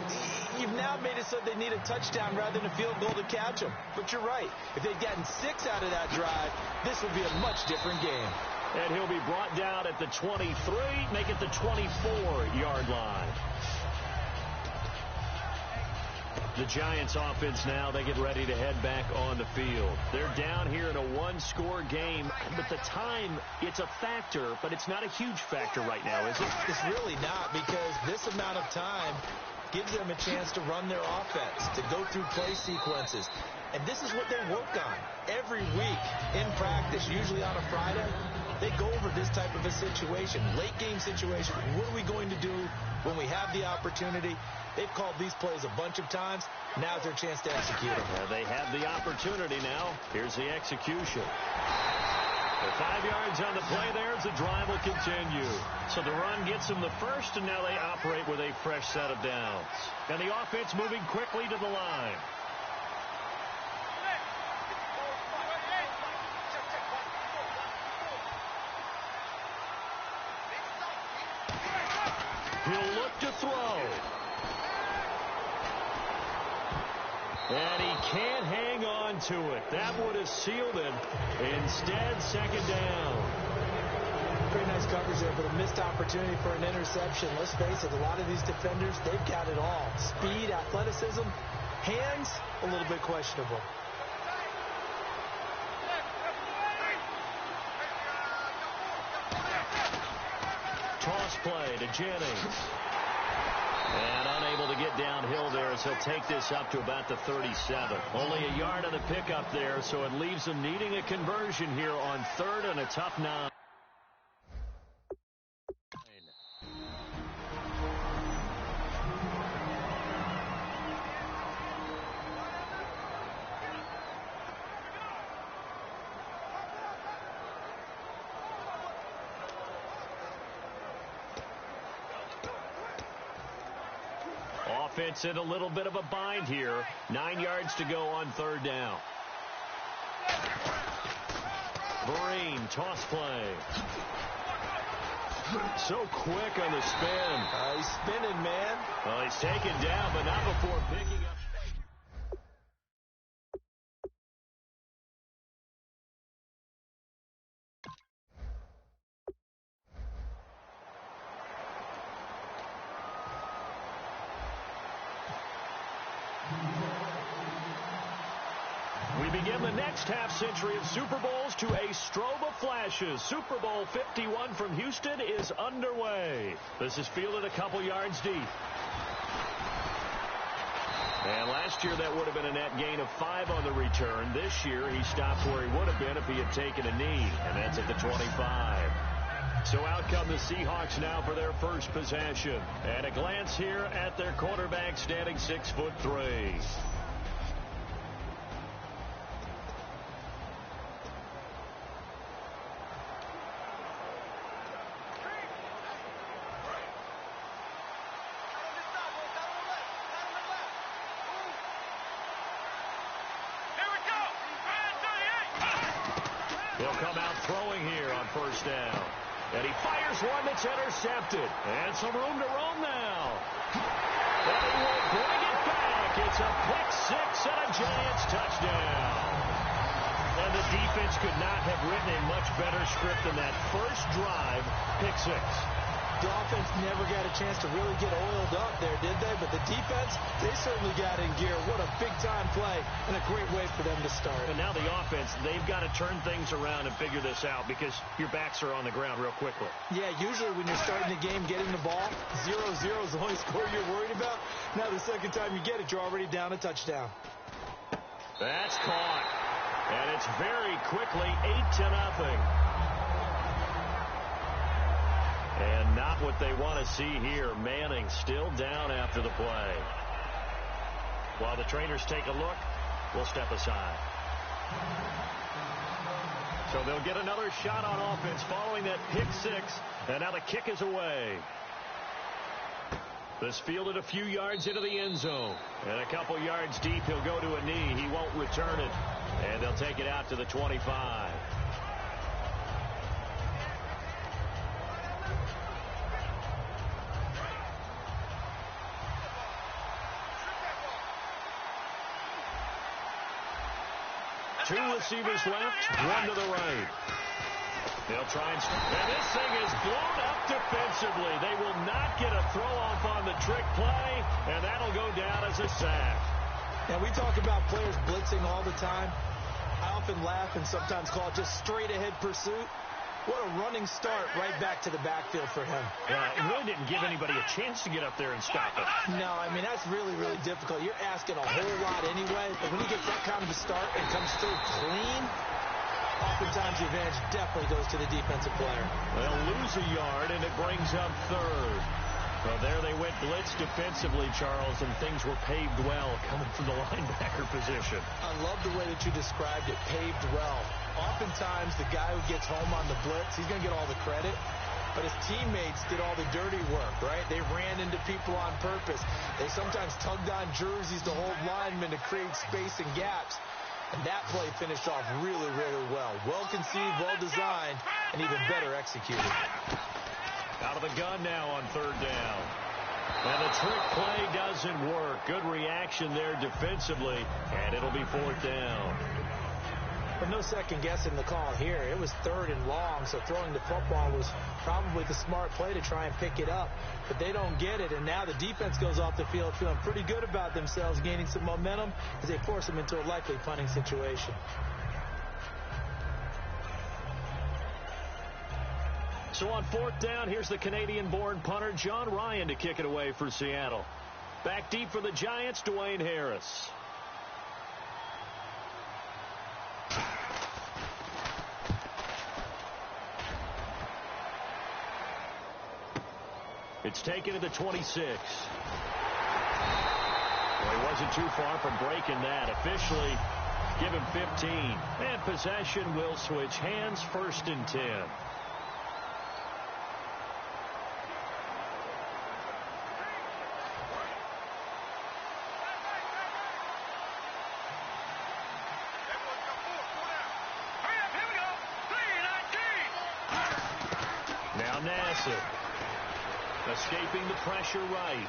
you've now made it so they need a touchdown rather than a field goal to catch them. But you're right. If they'd gotten 6 out of that drive, this would be a much different game. And he'll be brought down at the 23, make it the 24-yard line. The Giants offense now, they get ready to head back on the field. They're down here in a one-score game, but the time, it's a factor, but it's not a huge factor right now, is it? It's really not, because this amount of time gives them a chance to run their offense, to go through play sequences. And this is what they work on every week in practice, usually on a Friday. They go over this type of a situation, late-game situation. What are we going to do when we have the opportunity? They've called these plays a bunch of times. Now's their chance to execute them. They have the opportunity now. Here's the execution. For 5 yards on the play there as the drive will continue. So the run gets them the first, and now they operate with a fresh set of downs. And the offense moving quickly to the line. He'll look to throw. And he can't hang on to it. That would have sealed it. Instead, second down. Pretty nice coverage there, but a missed opportunity for an interception. Let's face it, a lot of these defenders, they've got it all. Speed, athleticism, hands, a little bit questionable. Toss play to Jennings. And unable to get downhill there as he'll take this up to about the 37. Only a yard of the pickup there, so it leaves them needing a conversion here on third and a tough 9. Offense in a little bit of a bind here. 9 yards to go on third down. Vereen, toss play. So quick on the spin. He's spinning, man. Well, he's taken down, but not before picking up. next half-century of Super Bowls to a strobe of flashes. Super Bowl 51 from Houston is underway. This is fielded a couple yards deep. And last year, that would have been a net gain of 5 on the return. This year, he stopped where he would have been if he had taken a knee, and that's at the 25. So out come the Seahawks now for their first possession. And a glance here at their quarterback standing 6'3". He'll come out throwing here on first down. And he fires one that's intercepted. And some room to roam now. And he will bring it back. It's a pick six and a Giants touchdown. And the defense could not have written a much better script than that first drive, pick six. The offense never got a chance to really get oiled up there, did they? But the defense, they certainly got in gear. What a big-time play and a great way for them to start. And now the offense, they've got to turn things around and figure this out because your backs are on the ground real quickly. Yeah, usually when you're starting the game, getting the ball, 0-0 is the only score you're worried about. Now the second time you get it, you're already down a touchdown. That's caught. And it's very quickly 8-0. And not what they want to see here. Manning still down after the play. While the trainers take a look, we'll step aside. So they'll get another shot on offense following that pick six. And now the kick is away. This fielded a few yards into the end zone. And a couple yards deep, he'll go to a knee. He won't return it. And they'll take it out to the 25. Two receivers left, one to the right. They'll try and this thing is blown up defensively. They will not get a throw off on the trick play, and that'll go down as a sack. And we talk about players blitzing all the time. I often laugh and sometimes call it just straight ahead pursuit. What a running start right back to the backfield for him. It really didn't give anybody a chance to get up there and stop it. No, I mean, that's really, really difficult. You're asking a whole lot anyway, but when he gets that kind of a start and comes through clean, oftentimes the advantage definitely goes to the defensive player. They'll lose a yard, and it brings up third. Well, there they went blitz defensively, Charles, and things were paved well coming from the linebacker position. I love the way that you described it, paved well. Oftentimes, the guy who gets home on the blitz, he's going to get all the credit, but his teammates did all the dirty work, right? They ran into people on purpose. They sometimes tugged on jerseys to hold linemen to create space and gaps. And that play finished off really, really well. Well conceived, well designed, and even better executed. Out of the gun now on third down. And the trick play doesn't work. Good reaction there defensively, and it'll be fourth down. But no second guessing the call here. It was third and long, so throwing the football was probably the smart play to try and pick it up. But they don't get it, and now the defense goes off the field feeling pretty good about themselves, gaining some momentum as they force them into a likely punting situation. So on fourth down, here's the Canadian-born punter John Ryan to kick it away for Seattle. Back deep for the Giants, Dwayne Harris. It's taken to the 26. Well, he wasn't too far from breaking that. Officially, give him 15. And possession will switch hands, first and 10. Now Nassib. Escaping the pressure right.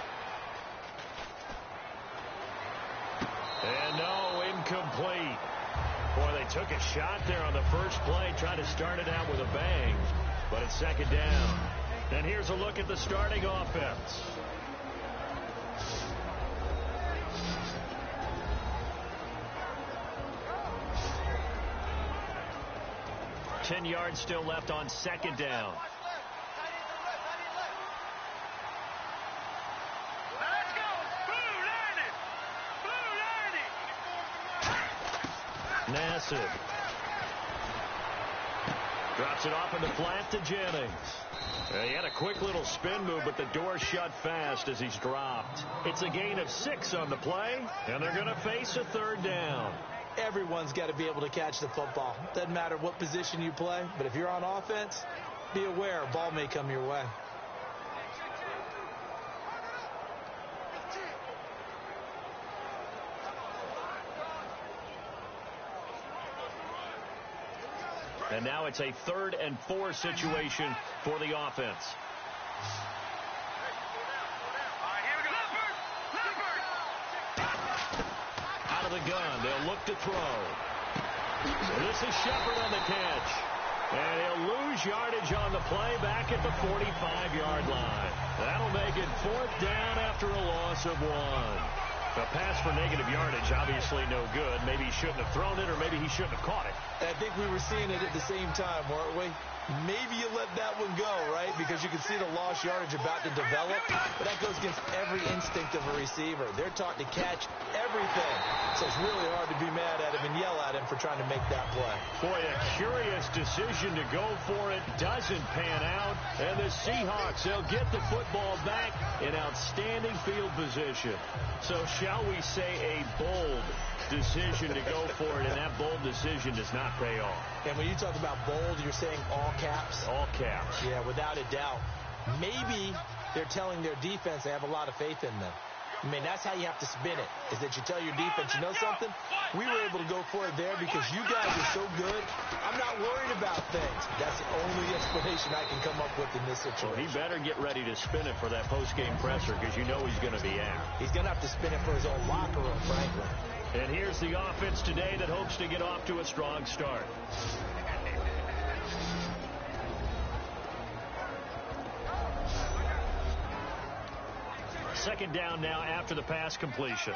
And no, incomplete. Boy, they took a shot there on the first play, trying to start it out with a bang. But it's second down. And here's a look at the starting offense. 10 yards still left on second down. Nassib drops it off in the flat to Jennings. He had a quick little spin move, but the door shut fast as he's dropped. It's a gain of 6 on the play, and they're going to face a third down. Everyone's got to be able to catch the football. Doesn't matter what position you play, but if you're on offense, be aware a ball may come your way. And now it's a 3rd and 4 situation for the offense. Out of the gun, they'll look to throw. So this is Shepard on the catch. And he'll lose yardage on the play back at the 45-yard line. That'll make it 4th down after a loss of 1. A pass for negative yardage, obviously no good. Maybe he shouldn't have thrown it, or maybe he shouldn't have caught it. I think we were seeing it at the same time, weren't we? Maybe you let that one go, right? Because you can see the lost yardage about to develop. But that goes against every instinct of a receiver. They're taught to catch everything. So it's really hard to be mad at him and yell at him for trying to make that play. Boy, a curious decision to go for it. Doesn't pan out. And the Seahawks, they'll get the football back in outstanding field position. So shall we say a bold decision to go for it, and that bold decision does not pay off. And when you talk about bold, you're saying all caps? All caps. Yeah, without a doubt. Maybe they're telling their defense they have a lot of faith in them. I mean, that's how you have to spin it, is that you tell your defense, you know something? We were able to go for it there because you guys are so good. I'm not worried about things. That's the only explanation I can come up with in this situation. Well, he better get ready to spin it for that post-game presser because you know he's going to be asked. He's going to have to spin it for his own locker room, frankly. And here's the offense today that hopes to get off to a strong start. Second down now after the pass completion.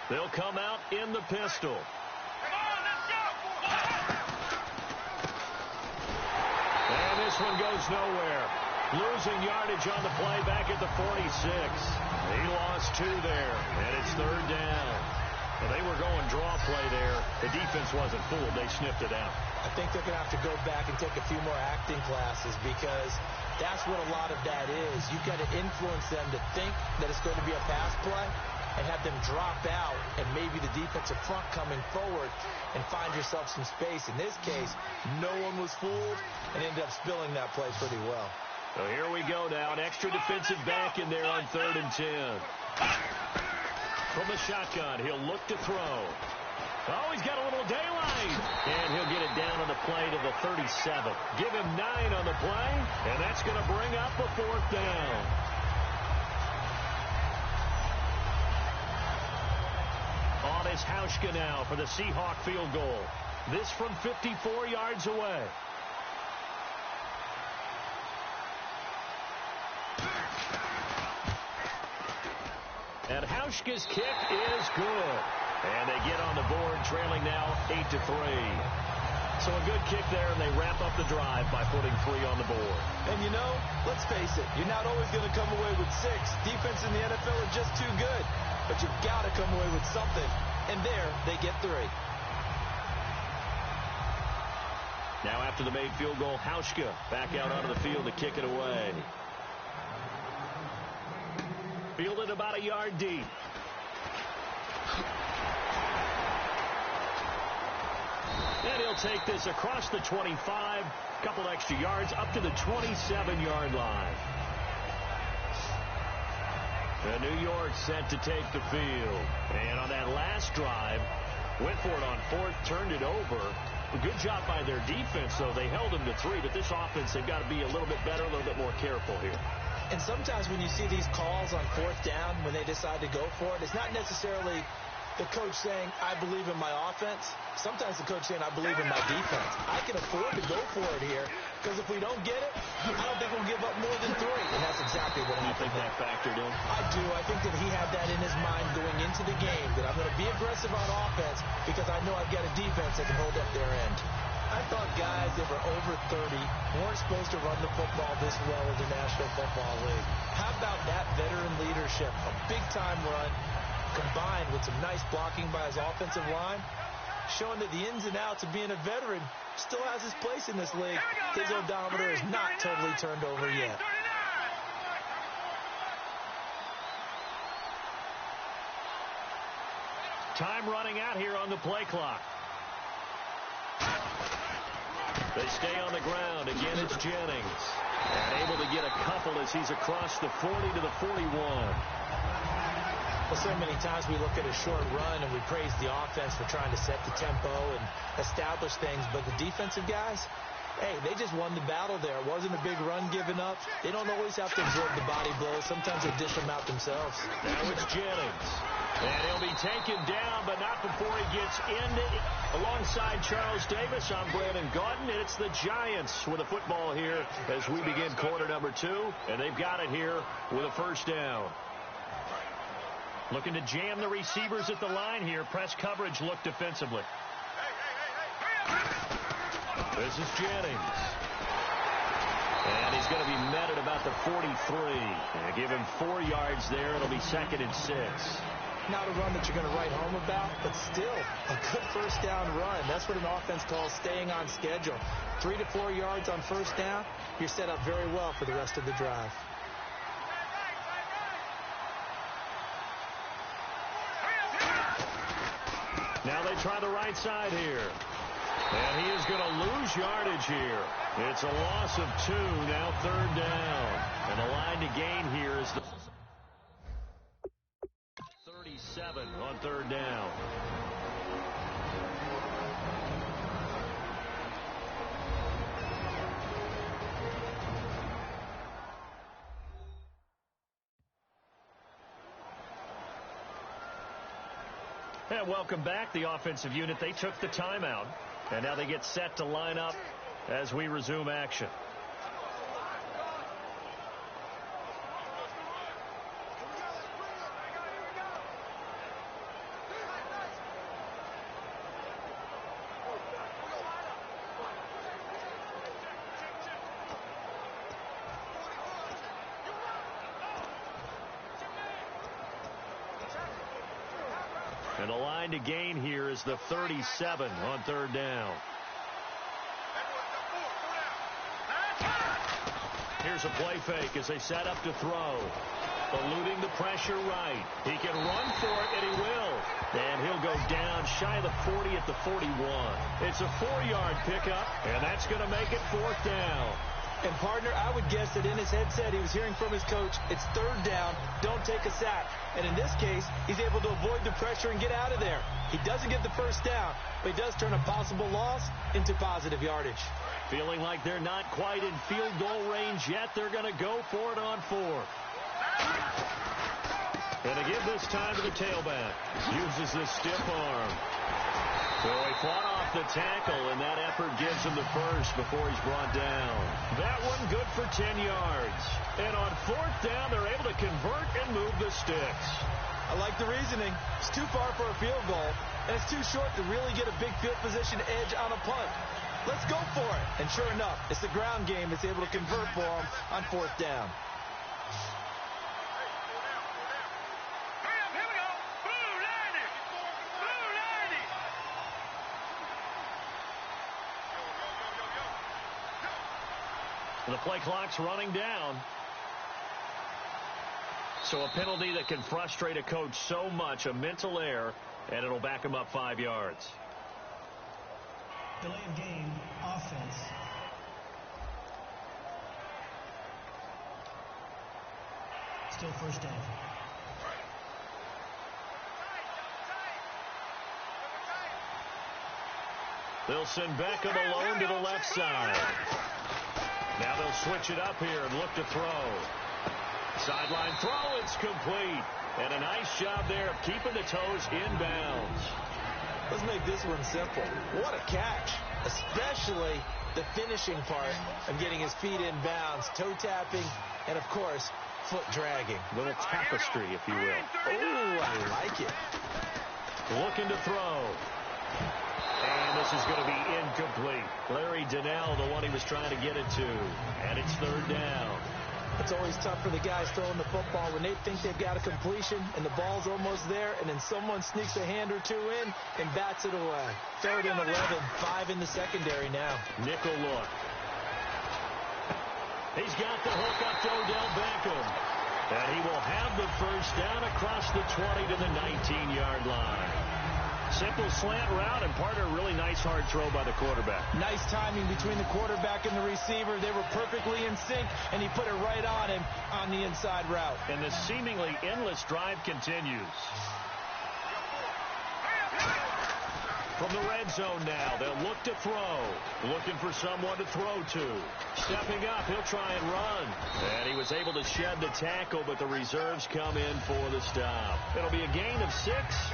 They'll come out in the pistol. And this one goes nowhere. Losing yardage on the play back at the 46. He lost 2 there, and it's 3rd down. Well, they were going draw play there. The defense wasn't fooled. They sniffed it out. I think they're going to have to go back and take a few more acting classes because that's what a lot of that is. You've got to influence them to think that it's going to be a pass play and have them drop out and maybe the defensive front coming forward and find yourself some space. In this case, no one was fooled and ended up spilling that play pretty well. So here we go now. An extra defensive back in there on 3rd and 10. From the shotgun, he'll look to throw. Oh, he's got a little daylight. And he'll get it down on the play to the 37. Give him 9 on the play, and that's going to bring up a 4th down. On is Hauschka now for the Seahawk field goal. This from 54 yards away. And Hauschka's kick is good. And they get on the board, trailing now 8-3. So a good kick there, and they wrap up the drive by putting 3 on the board. And, you know, let's face it, you're not always going to come away with 6. Defense in the NFL are just too good. But you've got to come away with something. And there, they get 3. Now after the made field goal, Hauschka back out onto the field to kick it away. Fielded about a yard deep. And he'll take this across the 25, couple extra yards, up to the 27-yard line. And New York set to take the field. And on that last drive, went for it on 4th, turned it over. A good job by their defense, though. They held them to 3, but this offense, they've got to be a little bit better, a little bit more careful here. And sometimes when you see these calls on 4th down, when they decide to go for it, it's not necessarily The coach saying, I believe in my offense. Sometimes the coach saying, I believe in my defense. I can afford to go for it here because if we don't get it, I don't think we'll give up more than 3. And that's exactly what happened. You think that factored in? I do. I think that he had that in his mind going into the game, that I'm going to be aggressive on offense because I know I've got a defense that can hold up their end. I thought guys that were over 30 weren't supposed to run the football this well in the National Football League. How about that veteran leadership? A big-time run combined with some nice blocking by his offensive line, showing that the ins and outs of being a veteran still has his place in this league. His odometer is not totally turned over yet. Time running out here on the play clock. They stay on the ground. Again, it's Jennings. And able to get a couple as he's across the 40 to the 41. Well, so many times we look at a short run and we praise the offense for trying to set the tempo and establish things. But the defensive guys, hey, they just won the battle there. It wasn't a big run given up. They don't always have to absorb the body blows. Sometimes they dish them out themselves. Now it's Jennings. And he'll be taken down, but not before he gets into alongside Charles Davis. I'm Brandon Gaudin. It's the Giants with a football here as we begin quarter number 2. And they've got it here with a first down. Looking to jam the receivers at the line here. Press coverage look defensively. This is Jennings. And he's going to be met at about the 43. And give him 4 yards there. It'll be 2nd and 6. Not a run that you're going to write home about, but still a good first down run. That's what an offense calls staying on schedule. 3 to 4 yards on first down. You're set up very well for the rest of the drive. Now they try the right side here. And he is going to lose yardage here. It's a loss of 2, now 3rd down. And the line to gain here is the 37 on 3rd down. And welcome back, the offensive unit. They took the timeout, and now they get set to line up as we resume action. And the line to gain here is the 37 on 3rd down. Here's a play fake as they set up to throw. Eluding the pressure right. He can run for it, and he will. And he'll go down shy of the 40 at the 41. It's a 4-yard pickup, and that's going to make it 4th down. And, partner, I would guess that in his headset he was hearing from his coach, it's 3rd down, don't take a sack. And in this case, he's able to avoid the pressure and get out of there. He doesn't get the first down, but he does turn a possible loss into positive yardage. Feeling like they're not quite in field goal range yet, they're going to go for it on 4th. And to give this time to the tailback. Uses the stiff arm. So he fought off the tackle, and that effort gives him the first before he's brought down. That one good for 10 yards. And on 4th down, they're able to convert and move the sticks. I like the reasoning. It's too far for a field goal, and it's too short to really get a big field position edge on a punt. Let's go for it. And sure enough, it's the ground game that's able to convert for him on 4th down. The play clock's running down. So a penalty that can frustrate a coach so much, a mental error, and it'll back him up 5 yards. Delay of game, offense. Still first down. They'll send Beckham alone to the left side. Now they'll switch it up here and look to throw. Sideline throw, it's complete. And a nice job there of keeping the toes inbounds. Let's make this one simple. What a catch, especially the finishing part of getting his feet in bounds, toe tapping, and, of course, foot dragging. Little tapestry, if you will. Oh, I like it. Looking to throw. And this is going to be incomplete. Larry Donnell, the one he was trying to get it to. And it's third down. It's always tough for the guys throwing the football when they think they've got a completion and the ball's almost there, and then someone sneaks a hand or two in and bats it away. Third and 11, 5 in the secondary now. Nickel look. He's got the hook up to Odell Beckham. And he will have the first down across the 20 to the 19-yard line. Simple slant route and part of a really nice hard throw by the quarterback. Nice timing between the quarterback and the receiver. They were perfectly in sync, and he put it right on him on the inside route. And the seemingly endless drive continues. From the red zone now, they'll look to throw. Looking for someone to throw to. Stepping up, he'll try and run. And he was able to shed the tackle, but the reserves come in for the stop. It'll be a gain of 6,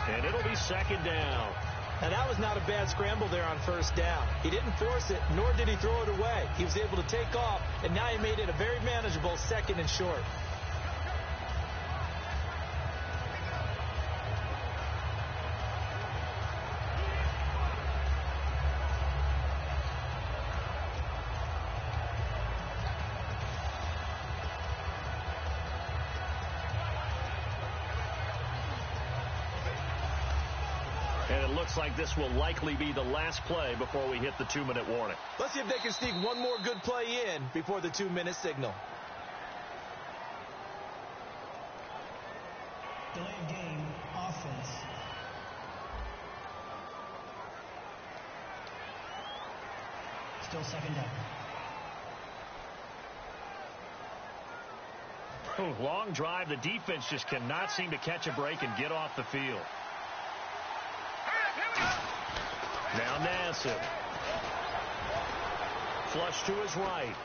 and it'll be second down. And that was not a bad scramble there on first down. He didn't force it, nor did he throw it away. He was able to take off, and now he made it a very manageable second and short. And it looks like this will likely be the last play before we hit the 2-minute warning. Let's see if they can sneak one more good play in before the 2-minute signal. Delayed game, offense. Still second down. Oh, long drive. The defense just cannot seem to catch a break and get off the field. Now Nassib. Flush to his right.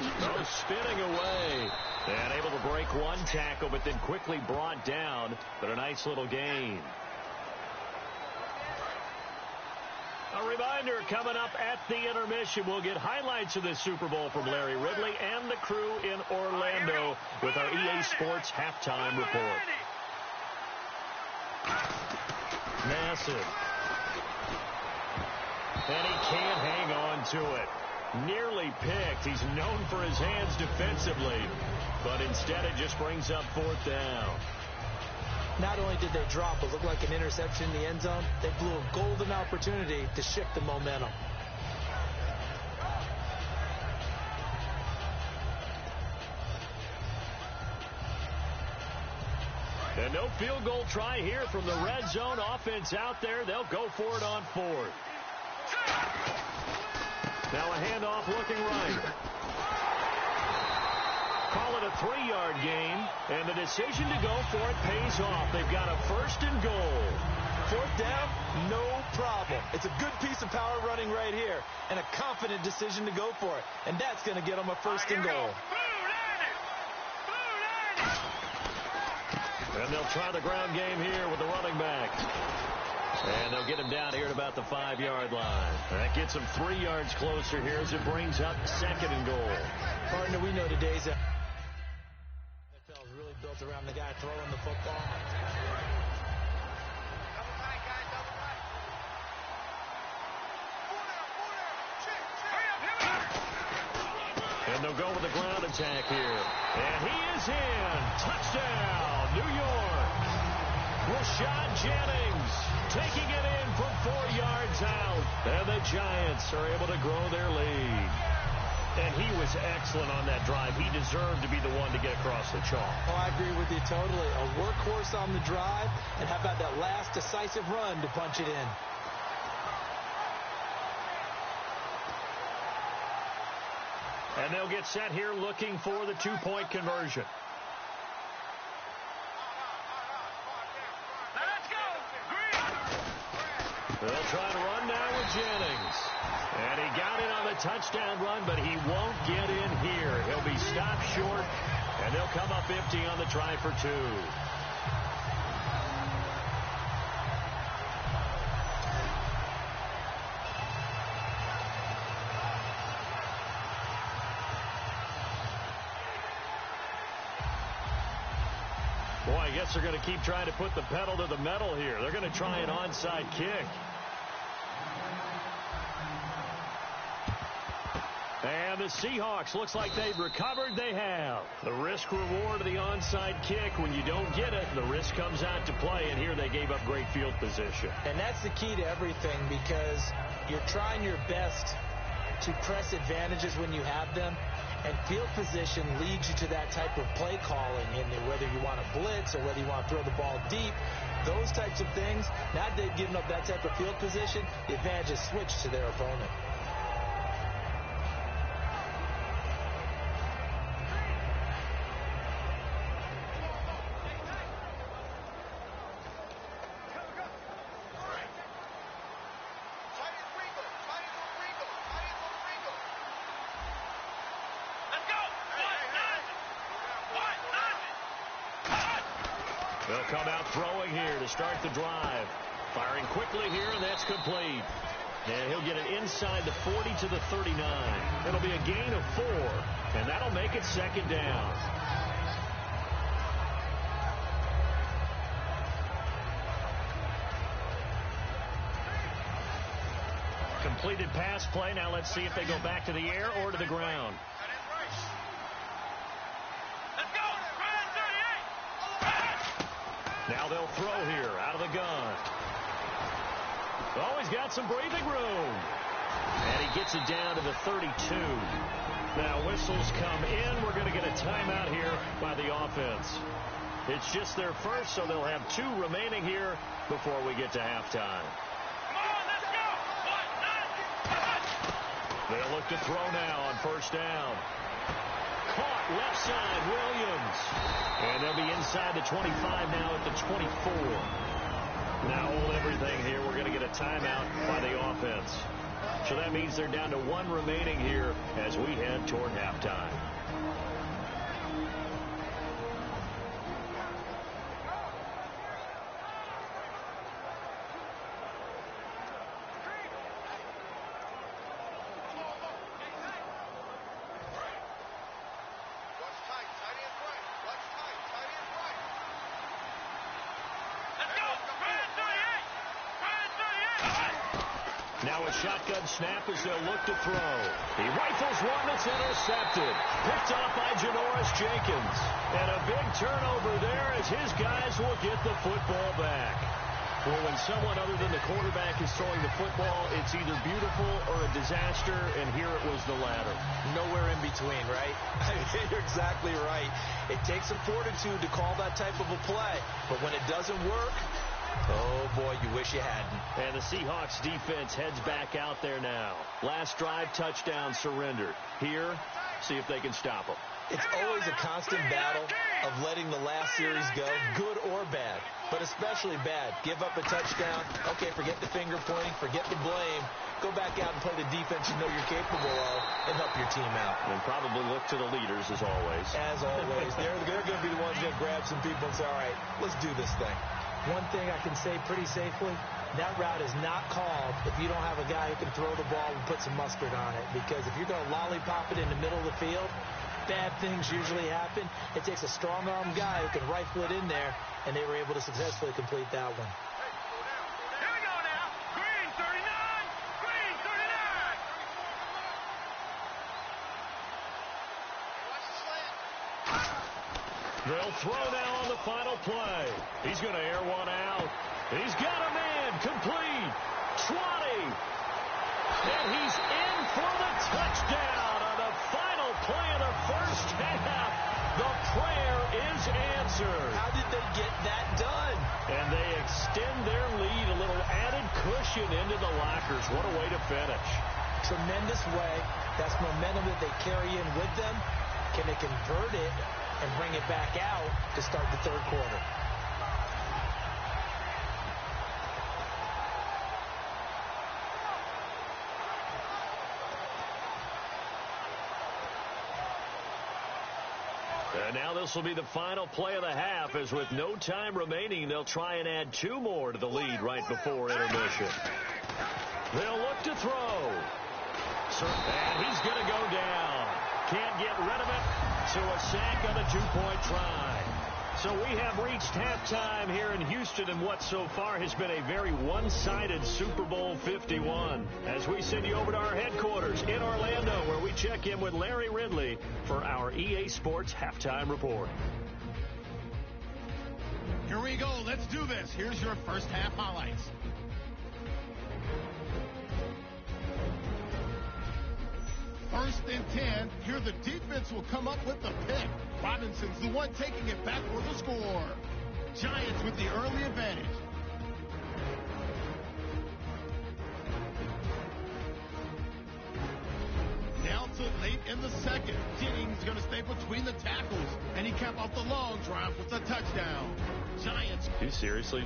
Oh, spinning away. And able to break one tackle, but then quickly brought down. But a nice little gain. A reminder, coming up at the intermission, we'll get highlights of this Super Bowl from Larry Ridley and the crew in Orlando with our EA Sports halftime report. Nassib. And he can't hang on to it. Nearly picked. He's known for his hands defensively, but instead it just brings up fourth down. Not only did they drop what looked like an interception in the end zone, they blew a golden opportunity to shift the momentum. And no field goal try here from the red zone offense out there. They'll go for it on fourth. Now a handoff looking right. Call it a 3-yard gain, and the decision to go for it pays off. They've got a first and goal. Fourth down, no problem. It's a good piece of power running right here, and a confident decision to go for it. And that's going to get them a first and goal. And they'll try the ground game here with the running back. And they'll get him down here at about the 5-yard line. That gets him 3 yards closer here as it brings up second and goal. Partner, we know today's NFL is really built around the guy throwing the football. And they'll go with the ground attack here. And he is in. Touchdown, New York. Rashad Jennings taking it in from 4 yards out. And the Giants are able to grow their lead. And he was excellent on that drive. He deserved to be the one to get across the chalk. Oh, I agree with you totally. A workhorse on the drive. And how about that last decisive run to punch it in? And they'll get set here looking for the 2-point conversion. They'll try to run now with Jennings. And he got in on the touchdown run, but he won't get in here. He'll be stopped short, and they'll come up empty on the try for 2. Boy, I guess they're going to keep trying to put the pedal to the metal here. They're going to try an onside kick. And the Seahawks, looks like they've recovered. They have. The risk reward of the onside kick. When you don't get it, the risk comes out to play. And here they gave up great field position. And that's the key to everything, because you're trying your best to press advantages when you have them. And field position leads you to that type of play calling, and whether you want to blitz or whether you want to throw the ball deep, those types of things. Now that they've given up that type of field position, the advantage is switched to their opponent. They'll come out throwing here to start the drive. Firing quickly here, and that's complete. And he'll get it inside the 40 to the 39. It'll be a gain of 4, and that'll make it second down. Completed pass play. Now let's see if they go back to the air or to the ground. Now they'll throw here out of the gun. Oh, he's got some breathing room. And he gets it down to the 32. Now whistles come in. We're going to get a timeout here by the offense. It's just their first, so they'll have 2 remaining here before we get to halftime. They'll look to throw now on first down. Caught left side, Williams. And they'll be inside the 25 now at the 24. Now hold everything here. We're going to get a timeout by the offense. So that means they're down to 1 remaining here as we head toward halftime. Now a shotgun snap as they'll look to throw. He rifles one that's intercepted. Picked off by Janoris Jenkins. And a big turnover there as his guys will get the football back. Well, when someone other than the quarterback is throwing the football, it's either beautiful or a disaster, and here it was the latter. Nowhere in between, right? You're exactly right. It takes some fortitude to call that type of a play, but when it doesn't work, oh, boy, you wish you hadn't. And the Seahawks defense heads back out there now. Last drive, touchdown, surrendered. Here, see if they can stop them. It's always a constant battle of letting the last series go, good or bad, but especially bad. Give up a touchdown. Okay, forget the finger pointing, forget the blame. Go back out and play the defense you know you're capable of and help your team out. And probably look to the leaders as always. As always. They're going to be the ones going to grab some people and say, all right, let's do this thing. One thing I can say pretty safely, that route is not called if you don't have a guy who can throw the ball and put some mustard on it. Because if you're going to lollipop it in the middle of the field, bad things usually happen. It takes a strong-arm guy who can rifle it in there, and they were able to successfully complete that one. Here we go now. Green 39. Green 39. They'll throw now on the final play. He's going to air one out. He's got a man complete. 20. And he's in for the touchdown on the final play of the first half. The prayer is answered. How did they get that done? And they extend their lead, a little added cushion into the lockers. What a way to finish. Tremendous way. That's momentum that they carry in with them. Can they convert it and bring it back out to start the third quarter? this will be the final play of the half, as with no time remaining, they'll try and add 2 more to the lead right before intermission. They'll look to throw. And he's going to go down. Can't get rid of it, so a sack on a 2-point try. So we have reached halftime here in Houston in what so far has been a very one-sided Super Bowl 51. As we send you over to our headquarters in Orlando, where we check in with Larry Ridley for our EA Sports Halftime Report. Here we go. Let's do this. Here's your first half highlights. First and 10. Here the defense will come up with the pick. Robinson's the one taking it back for the score. Giants with the early advantage. Now to late in the second. Jennings going to stay between the tackles, and he capped off the long drive with a touchdown. Giants. You seriously?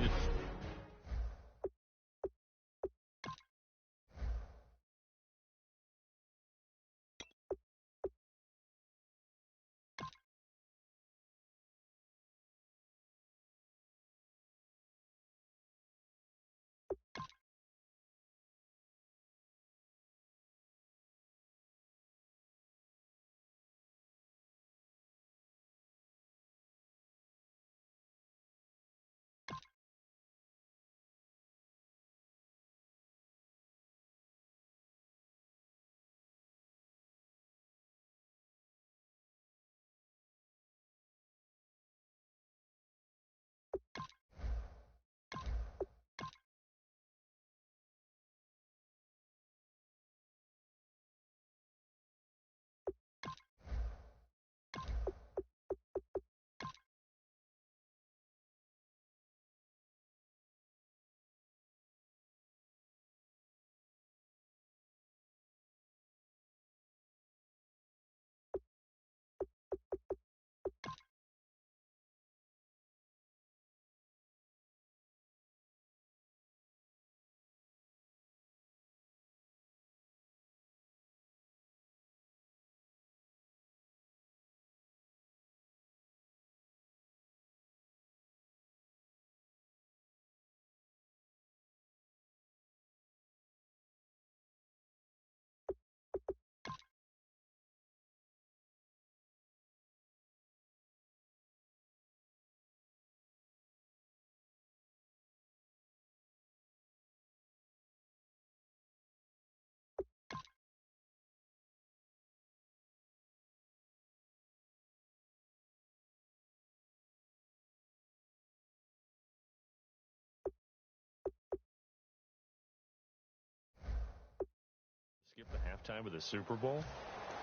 Skip the halftime with a Super Bowl?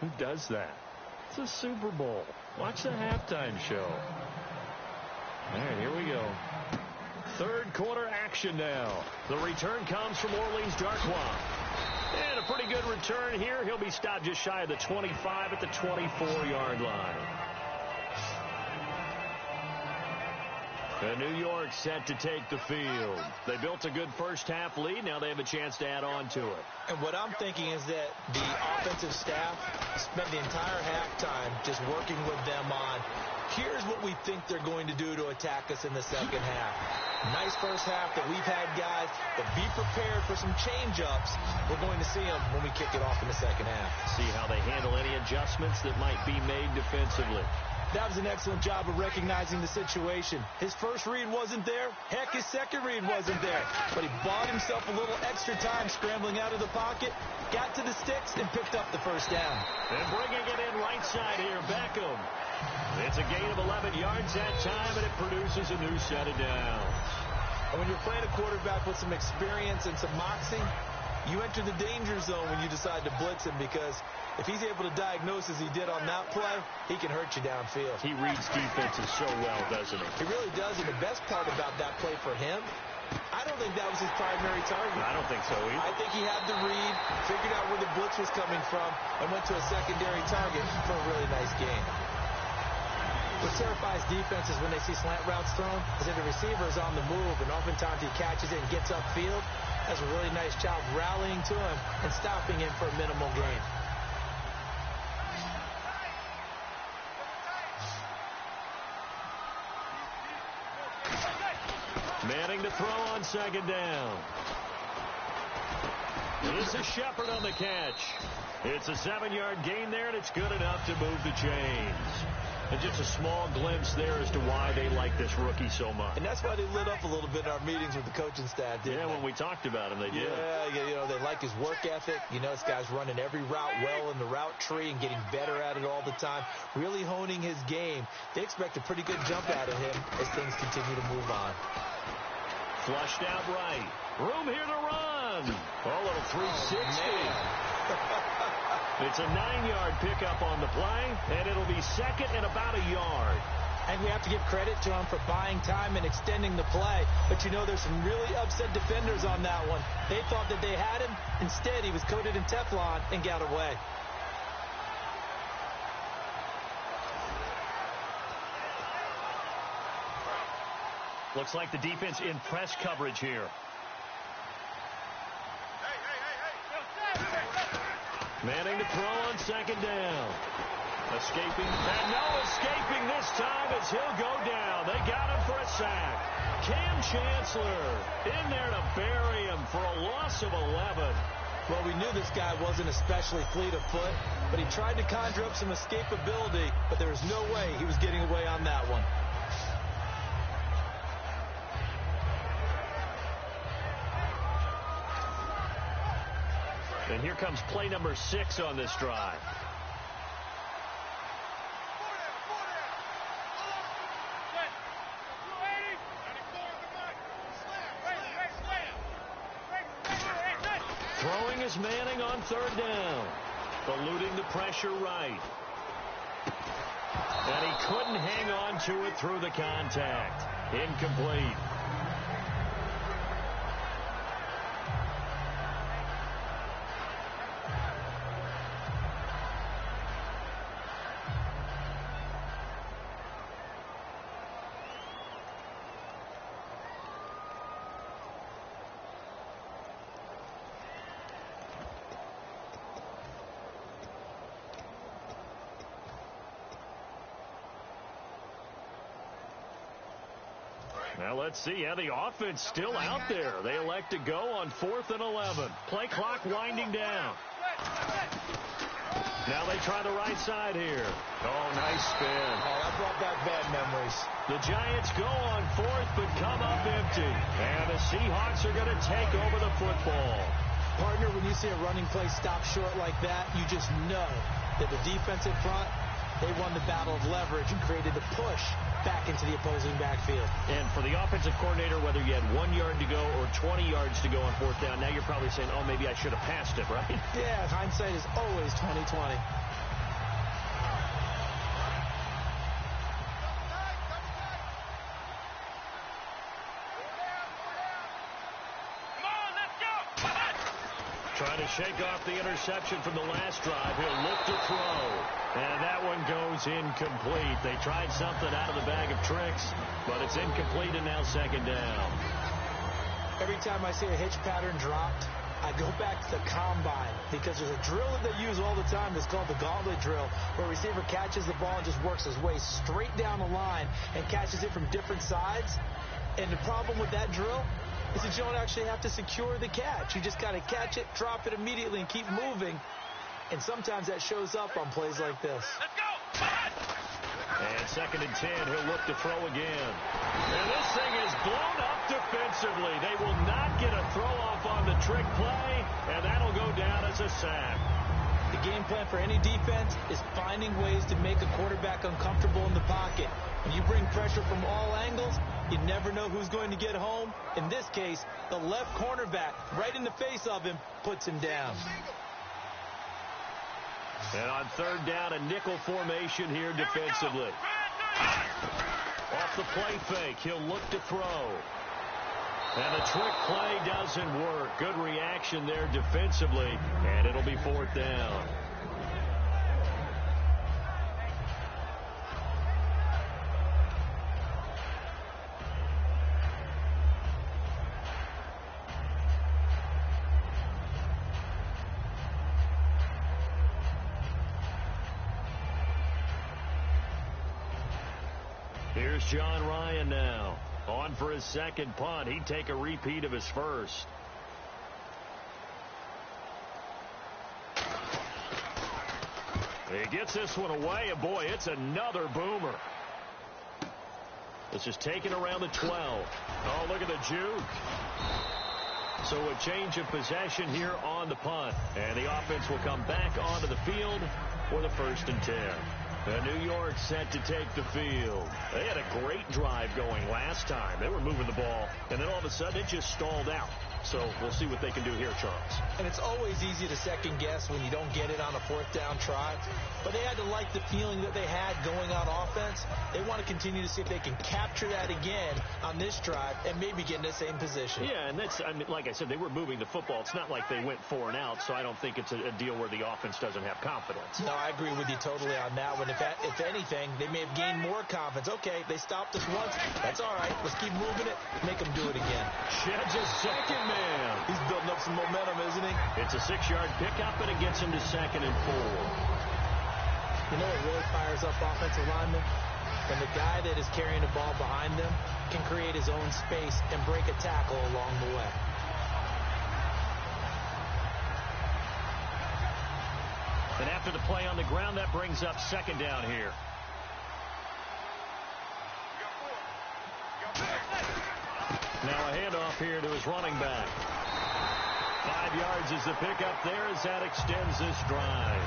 Who does that? It's a Super Bowl. Watch the halftime show. All right, here we go. Third quarter action now. The return comes from Orleans Darkwa. And a pretty good return here. He'll be stopped just shy of the 25 at the 24-yard line. New York set to take the field. They built a good first half lead. Now they have a chance to add on to it. And what I'm thinking is that the offensive staff spent the entire halftime just working with them on, here's what we think they're going to do to attack us in the second half. Nice first half that we've had, guys, but be prepared for some change-ups. We're going to see them when we kick it off in the second half. See how they handle any adjustments that might be made defensively. That was an excellent job of recognizing the situation. His first read wasn't there. Heck, his second read wasn't there. But he bought himself a little extra time scrambling out of the pocket, got to the sticks, and picked up the first down. And bringing it in right side here, Beckham. It's a gain of 11 yards that time, and it produces a new set of downs. And when you're playing a quarterback with some experience and some moxie, you enter the danger zone when you decide to blitz him, because if he's able to diagnose as he did on that play, he can hurt you downfield. He reads defenses so well, doesn't he? He really does, and the best part about that play for him, I don't think that was his primary target. I don't think so either. I think he had the read, figured out where the blitz was coming from, and went to a secondary target for a really nice gain. What terrifies defenses when they see slant routes thrown is that the receiver is on the move, and oftentimes he catches it and gets upfield. Does a really nice job rallying to him and stopping him for a minimal gain. Manning to throw on second down. This is Shepard on the catch. It's a 7-yard gain there, and it's good enough to move the chains. And just a small glimpse there as to why they like this rookie so much. And that's why they lit up a little bit in our meetings with the coaching staff, didn't they? When we talked about him, they did. Yeah, they like his work ethic. This guy's running every route well in the route tree and getting better at it all the time, really honing his game. They expect a pretty good jump out of him as things continue to move on. Flushed out right. Room here to run. A little 360. It's a 9-yard pickup on the play, and it'll be second and about a yard. And we have to give credit to him for buying time and extending the play. But, there's some really upset defenders on that one. They thought that they had him. Instead, he was coated in Teflon and got away. Looks like the defense in press coverage here. Manning to throw on second down. Escaping, and no escaping this time as he'll go down. They got him for a sack. Cam Chancellor in there to bury him for a loss of 11. Well, we knew this guy wasn't especially fleet of foot, but he tried to conjure up some escapability, but there was no way he was getting away on that one. And here comes play number 6 on this drive. Throwing is Manning on third down. Eluding the pressure right. And he couldn't hang on to it through the contact. Incomplete. Now let's see. The offense still out there. They elect to go on 4th and 11. Play clock winding down. Now they try the right side here. Oh, nice spin. Oh, that brought back bad memories. The Giants go on 4th but come up empty. And the Seahawks are going to take over the football. Partner, when you see a running play stop short like that, you just know that the defensive front, they won the battle of leverage and created the push back into the opposing backfield. And for the offensive coordinator, whether you had 1 yard to go or 20 yards to go on 4th down, now you're probably saying, oh, maybe I should have passed it, right? Yeah, hindsight is always 20/20. Trying to shake off the interception from the last drive. He'll look to throw. And that one goes incomplete. They tried something out of the bag of tricks, but it's incomplete and now second down. Every time I see a hitch pattern dropped, I go back to the combine because there's a drill that they use all the time that's called the gauntlet drill, where a receiver catches the ball and just works his way straight down the line and catches it from different sides. And the problem with that drill is that you don't actually have to secure the catch. You just got to catch it, drop it immediately, and keep moving. And sometimes that shows up on plays like this. Let's go! And 2nd and 10, he'll look to throw again. And this thing is blown up defensively. They will not get a throw off on the trick play, and that'll go down as a sack. The game plan for any defense is finding ways to make a quarterback uncomfortable in the pocket. When you bring pressure from all angles, you never know who's going to get home. In this case, the left cornerback, right in the face of him, puts him down. And on 3rd down, a nickel formation here defensively. Off the play fake, he'll look to throw. And the trick play doesn't work. Good reaction there defensively, and it'll be 4th down. Here's John Ryan now. On for his second punt. He'd take a repeat of his first. He gets this one away, and boy, it's another boomer. This is taken around the 12. Oh, look at the juke. So a change of possession here on the punt. And the offense will come back onto the field for the 1st and 10. And New York set to take the field. They had a great drive going last time. They were moving the ball, and then all of a sudden it just stalled out. So we'll see what they can do here, Charles. And it's always easy to second guess when you don't get it on a 4th down try. But they had to like the feeling that they had going on offense. They want to continue to see if they can capture that again on this drive and maybe get in the same position. Yeah, and that's, I mean, like I said, they were moving the football. It's not like they went 4 and out, so I don't think it's a deal where the offense doesn't have confidence. No, I agree with you totally on that one. If anything, they may have gained more confidence. Okay, they stopped us once. That's all right. Let's keep moving it. Make them do it again. Sheds a second man. He's building up some momentum, isn't he? It's a 6-yard pickup, and it gets him to 2nd and 4. You know what really fires up offensive linemen? When the guy that is carrying the ball behind them can create his own space and break a tackle along the way. And after the play on the ground, that brings up 2nd down here. Now a handoff here to his running back. 5 yards is the pickup there as that extends this drive.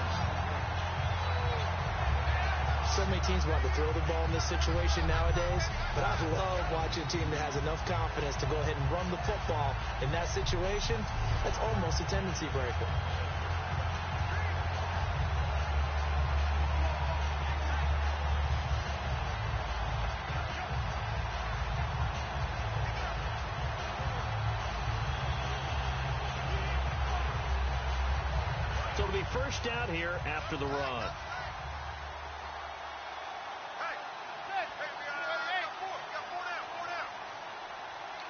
So many teams want to throw the ball in this situation nowadays, but I love watching a team that has enough confidence to go ahead and run the football in that situation. That's almost a tendency breaker. So it'll be 1st down here after the run.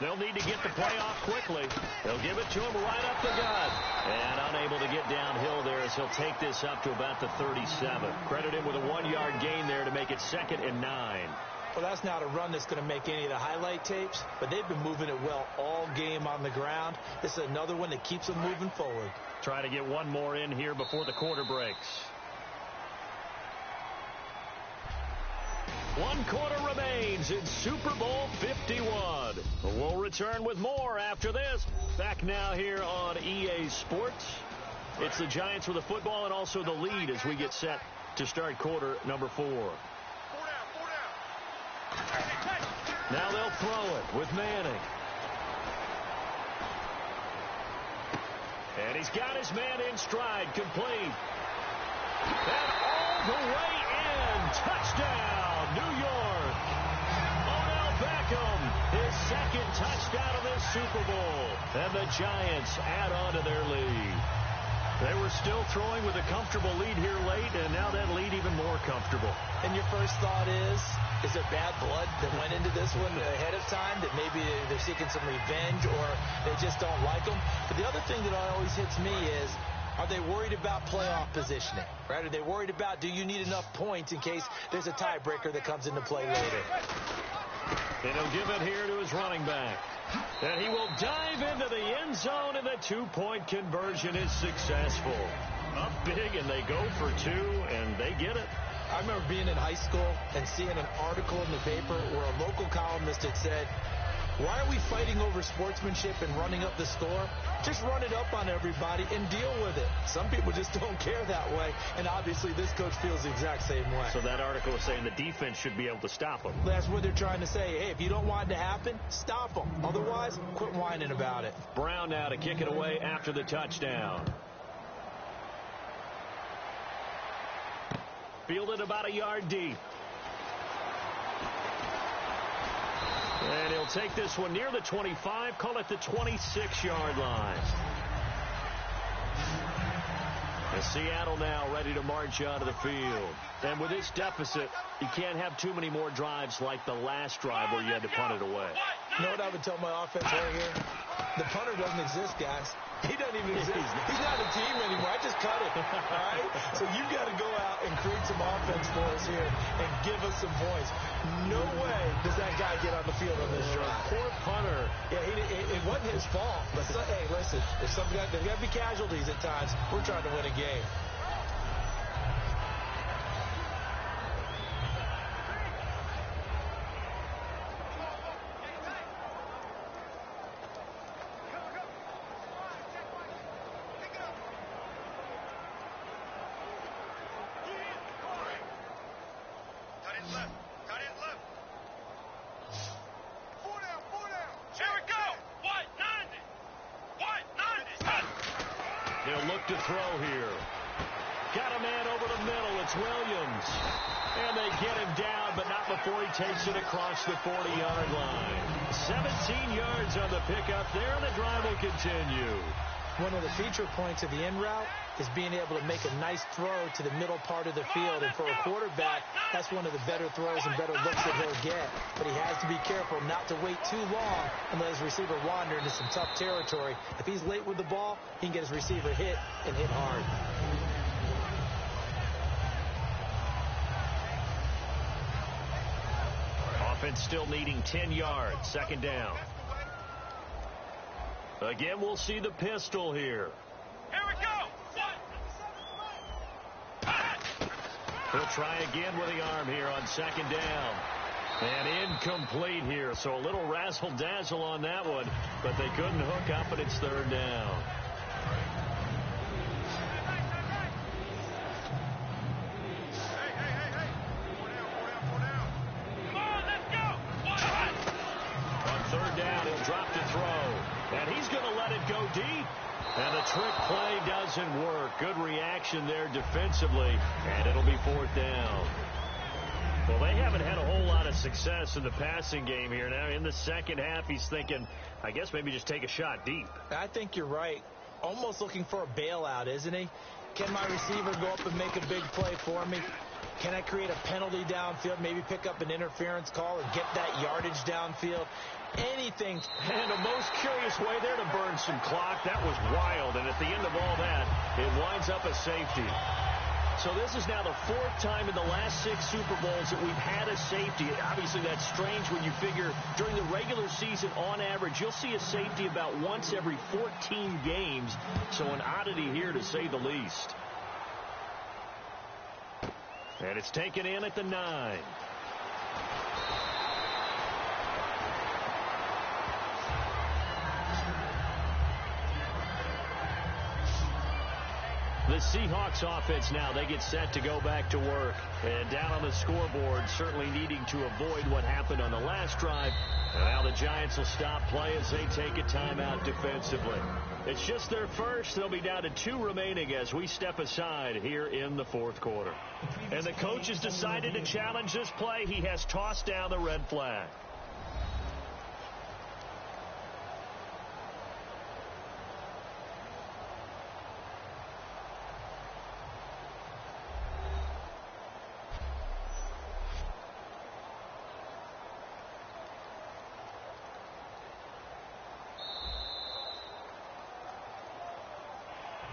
They'll need to get the play off quickly. They'll give it to him right up the gut. And unable to get downhill there as he'll take this up to about the 37. Credit him with a 1-yard gain there to make it 2nd and 9. Well, that's not a run that's going to make any of the highlight tapes, but they've been moving it well all game on the ground. This is another one that keeps them moving forward. Try to get one more in here before the quarter breaks. 1 quarter remains in Super Bowl 51. We'll return with more after this. Back now here on EA Sports. It's the Giants with the football and also the lead as we get set to start quarter number 4. Now they'll throw it with Manning. And he's got his man in stride, complete. And all the way in. Touchdown, New York. Odell Beckham, his 2nd touchdown of this Super Bowl. And the Giants add on to their lead. They were still throwing with a comfortable lead here late, and now that lead even more comfortable. And your first thought is there bad blood that went into this one ahead of time, that maybe they're seeking some revenge or they just don't like them? But the other thing that always hits me is, are they worried about playoff positioning? Right? Are they worried about, do you need enough points in case there's a tiebreaker that comes into play later? And he'll give it here to his running back. And he will dive into the end zone, and the 2-point conversion is successful. Up big, and they go for 2, and they get it. I remember being in high school and seeing an article in the paper where a local columnist had said, why are we fighting over sportsmanship and running up the score? Just run it up on everybody and deal with it. Some people just don't care that way, and obviously this coach feels the exact same way. So that article is saying the defense should be able to stop them. That's what they're trying to say. Hey, if you don't want it to happen, stop them. Otherwise, quit whining about it. Brown now to kick it away after the touchdown. Fielded about a yard deep. And he'll take this one near the 25, call it the 26-yard line. And Seattle now ready to march onto the field. And with this deficit, you can't have too many more drives like the last drive where you had to punt it away. You know what I would tell my offense right here? The punter doesn't exist, guys. He doesn't even exist. He's not a team anymore. I just cut it, all right? So you got to go out and create some offense for us here and give us some points. No way does that guy get on the field on this drive. Poor punter. Yeah, it wasn't his fault. But hey, listen, there's got to be casualties at times. We're trying to win a game. They'll look to throw here. Got a man over the middle. It's Williams. And they get him down, but not before he takes it across the 40-yard line. 17 yards on the pickup there, and the drive will continue. One of the feature points of the in route is being able to make a nice throw to the middle part of the field. And for a quarterback, that's one of the better throws and better looks that he'll get. But he has to be careful not to wait too long and let his receiver wander into some tough territory. If he's late with the ball, he can get his receiver hit and hit hard. Offense still needing 10 yards. Second down. Again, we'll see the pistol here. Here we go. He'll try again with the arm here on second down. And incomplete here, so a little razzle-dazzle on that one, but they couldn't hook up, and it's third down. Hey. 4 down. Come on, let's go. On third down, he'll drop to throw, and he's going to let it go deep. And the trick play doesn't work. Good reaction there defensively, and it'll be fourth down. Well, they haven't had a whole lot of success in the passing game here. Now, in the second half, he's thinking, I guess maybe just take a shot deep. I think you're right. Almost looking for a bailout, isn't he? Can my receiver go up and make a big play for me? Can I create a penalty downfield, maybe pick up an interference call and get that yardage downfield? Anything. And a most curious way there to burn some clock. That was wild. And at the end of all that, it winds up a safety. So this is now the fourth time in the last 6 Super Bowls that we've had a safety. Obviously, that's strange when you figure during the regular season, on average, you'll see a safety about once every 14 games. So an oddity here, to say the least. And it's taken in at the 9. The Seahawks offense now, they get set to go back to work. And down on the scoreboard, certainly needing to avoid what happened on the last drive. And now the Giants will stop play as they take a timeout defensively. It's just their first. They'll be down to 2 remaining as we step aside here in the fourth quarter. And the coach has decided to challenge this play. He has tossed down the red flag.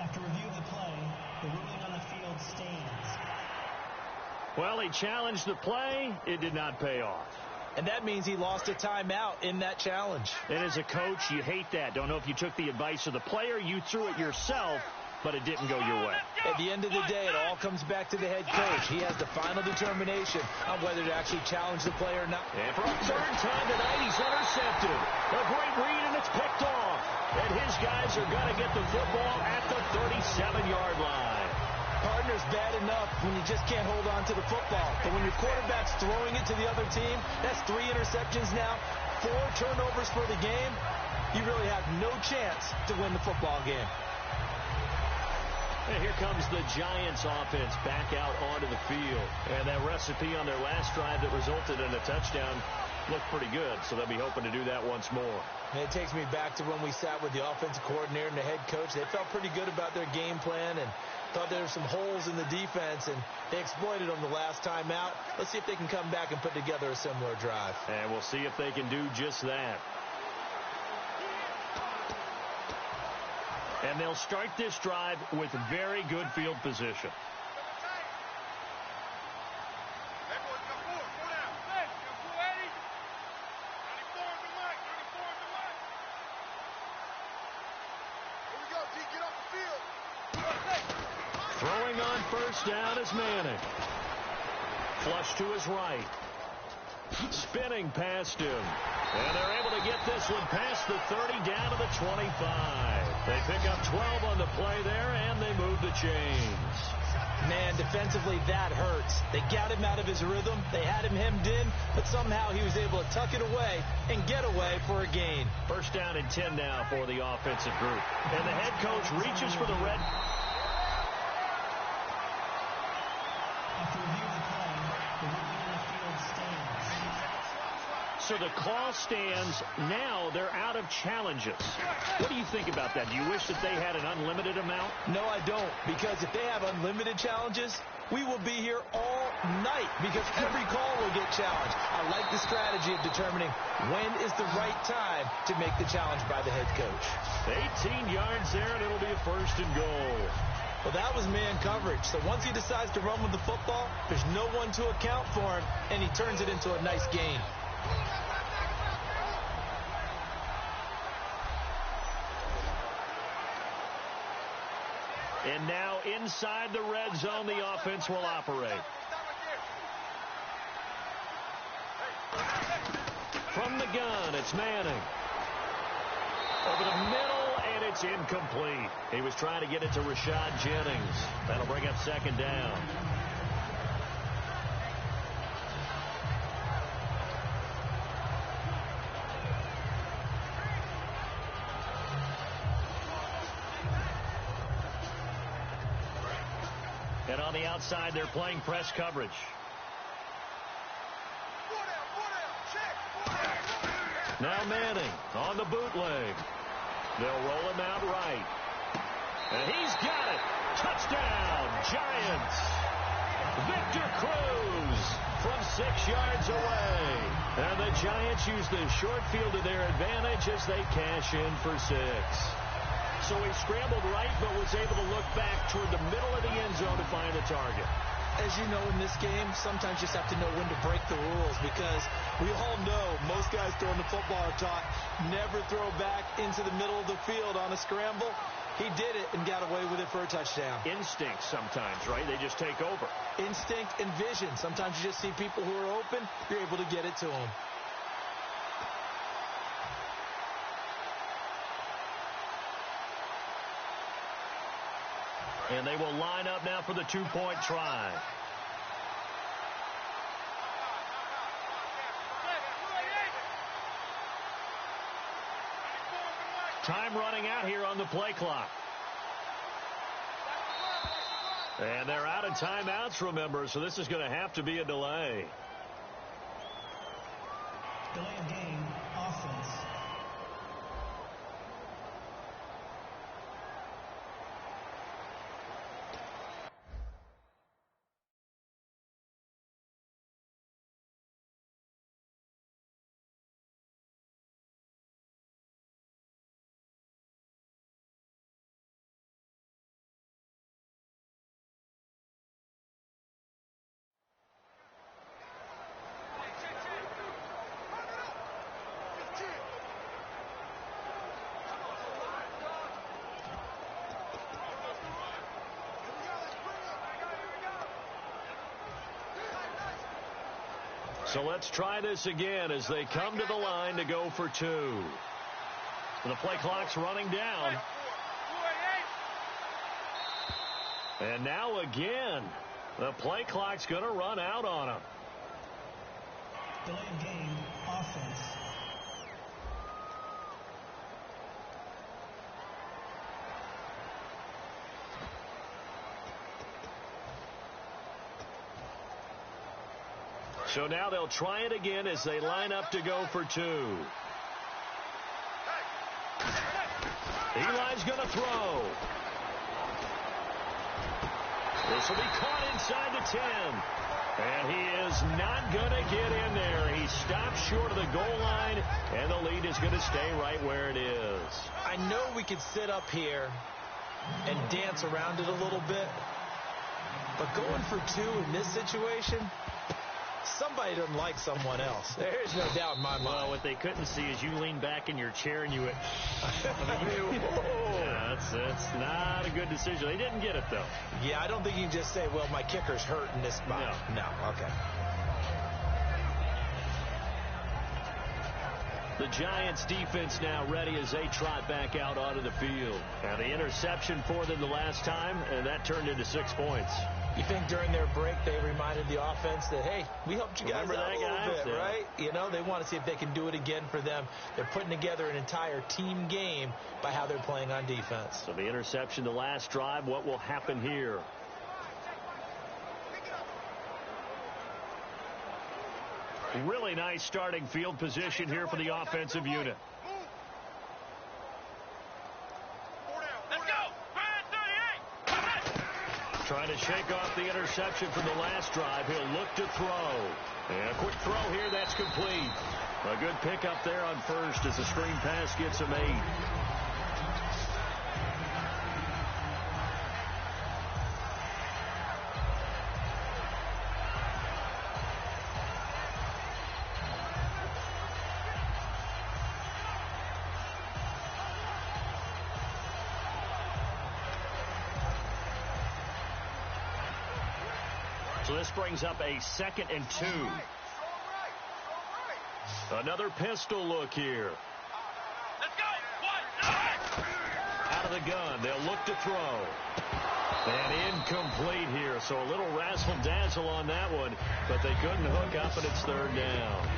After review of the play, the ruling on the field stands. Well, he challenged the play. It did not pay off. And that means he lost a timeout in that challenge. And as a coach, you hate that. Don't know if you took the advice of the player, you threw it yourself, but it didn't go your way. At the end of the day, it all comes back to the head coach. He has the final determination on whether to actually challenge the play or not. And for a third time tonight, he's intercepted. A great read, and it's picked off. And his guys are going to get the football at the 37-yard line. Partner's bad enough when you just can't hold on to the football. But when your quarterback's throwing it to the other team, that's 3 interceptions now, 4 turnovers for the game. You really have no chance to win the football game. And here comes the Giants offense back out onto the field. And that recipe on their last drive that resulted in a touchdown looked pretty good, so they'll be hoping to do that once more. And it takes me back to when we sat with the offensive coordinator and the head coach. They felt pretty good about their game plan and thought there were some holes in the defense, and they exploited them the last time out. Let's see if they can come back and put together a similar drive. And we'll see if they can do just that. And they'll start this drive with very good field position. Throwing on first down is Manning. Flush to his right. Spinning past him. And they're able to get this one past the 30 down to the 25. They pick up 12 on the play there, and they move the chains. Man, defensively, that hurts. They got him out of his rhythm. They had him hemmed in, but somehow he was able to tuck it away and get away for a gain. First down and 10 now for the offensive group. And the head coach reaches for the red. After review of the play, the ruling on the field stands. So the call stands. Now they're out of challenges. What do you think about that? Do you wish that they had an unlimited amount? No, I don't, because if they have unlimited challenges, we will be here all night because every call will get challenged. I like the strategy of determining when is the right time to make the challenge by the head coach. 18 yards there, and it'll be a first and goal. Well, that was man coverage. So once he decides to run with the football, there's no one to account for him, and he turns it into a nice gain. And now inside the red zone, the offense will operate. From the gun, it's Manning. Over the middle, and it's incomplete. He was trying to get it to Rashad Jennings. That'll bring up second down. And on the outside, they're playing press coverage. Now Manning on the bootleg. They'll roll him out right. And he's got it. Touchdown, Giants. Victor Cruz from 6 yards away. And the Giants use the short field to their advantage as they cash in for 6. So he scrambled right, but was able to look back toward the middle of the end zone to find the target. As you know, in this game, sometimes you just have to know when to break the rules because we all know most guys throwing the football are taught never throw back into the middle of the field on a scramble. He did it and got away with it for a touchdown. Instinct sometimes, right? They just take over. Instinct and vision. Sometimes you just see people who are open, you're able to get it to them. And they will line up now for the two-point try. Time running out here on the play clock. And they're out of timeouts, remember, so this is going to have to be a delay. Delay of game, offense. So let's try this again as they come to the line to go for 2. The play clock's running down. And now again, the play clock's going to run out on them. Delay of game, offense. So now they'll try it again as they line up to go for 2. Eli's going to throw. This will be caught inside the 10. And he is not going to get in there. He stopped short of the goal line, and the lead is going to stay right where it is. I know we could sit up here and dance around it a little bit, but going for 2 in this situation, somebody doesn't like someone else. There's no doubt in my mind. Well, what they couldn't see is you lean back in your chair and you went, yeah, that's not a good decision. They didn't get it, though. Yeah, I don't think you can just say, well, my kicker's hurt in this spot. No, okay. The Giants defense now ready as they trot back out onto the field. Now the interception for them the last time, and that turned into 6 points. You think during their break they reminded the offense that, hey, we helped you guys out a little bit, right? You know, they want to see if they can do it again for them. They're putting together an entire team game by how they're playing on defense. So the interception the last drive, what will happen here? Really nice starting field position here for the offensive unit. Let's go. Trying to shake off the interception from the last drive. He'll look to throw. And a quick throw here. That's complete. A good pickup there on first as the screen pass gets him 8. So this brings up a 2nd and 2. Another pistol look here. Let's go. Out of the gun. They'll look to throw. And incomplete here. So a little razzle-dazzle on that one. But they couldn't hook up, and it's 3rd down.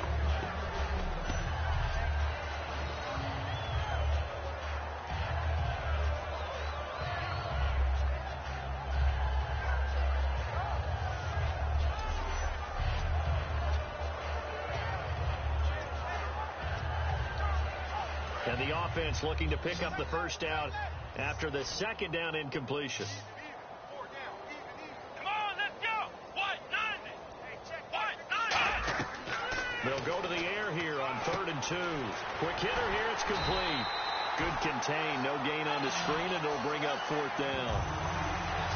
And the offense looking to pick up the first down after the 2nd down incompletion. Come on, let's go. What? 9. They'll go to the air here on 3rd and 2. Quick hitter here. It's complete. Good contain. No gain on the screen, and it'll bring up 4th down.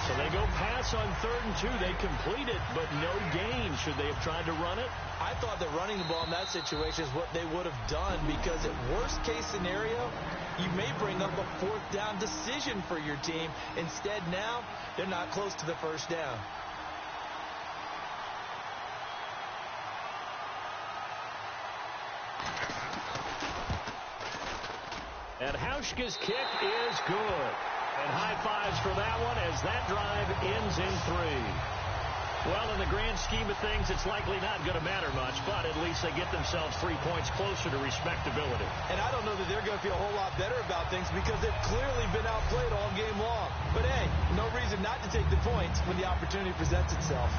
So they go pass on 3rd and 2. They complete it, but no gain. Should they have tried to run it? I thought that running the ball in that situation is what they would have done, because at worst case scenario, you may bring up a 4th down decision for your team. Instead, now they're not close to the first down. And Hauschka's kick is good. And high fives for that one as that drive ends in 3. Well, in the grand scheme of things, it's likely not going to matter much, but at least they get themselves 3 points closer to respectability. And I don't know that they're going to feel a whole lot better about things, because they've clearly been outplayed all game long. But, hey, no reason not to take the points when the opportunity presents itself.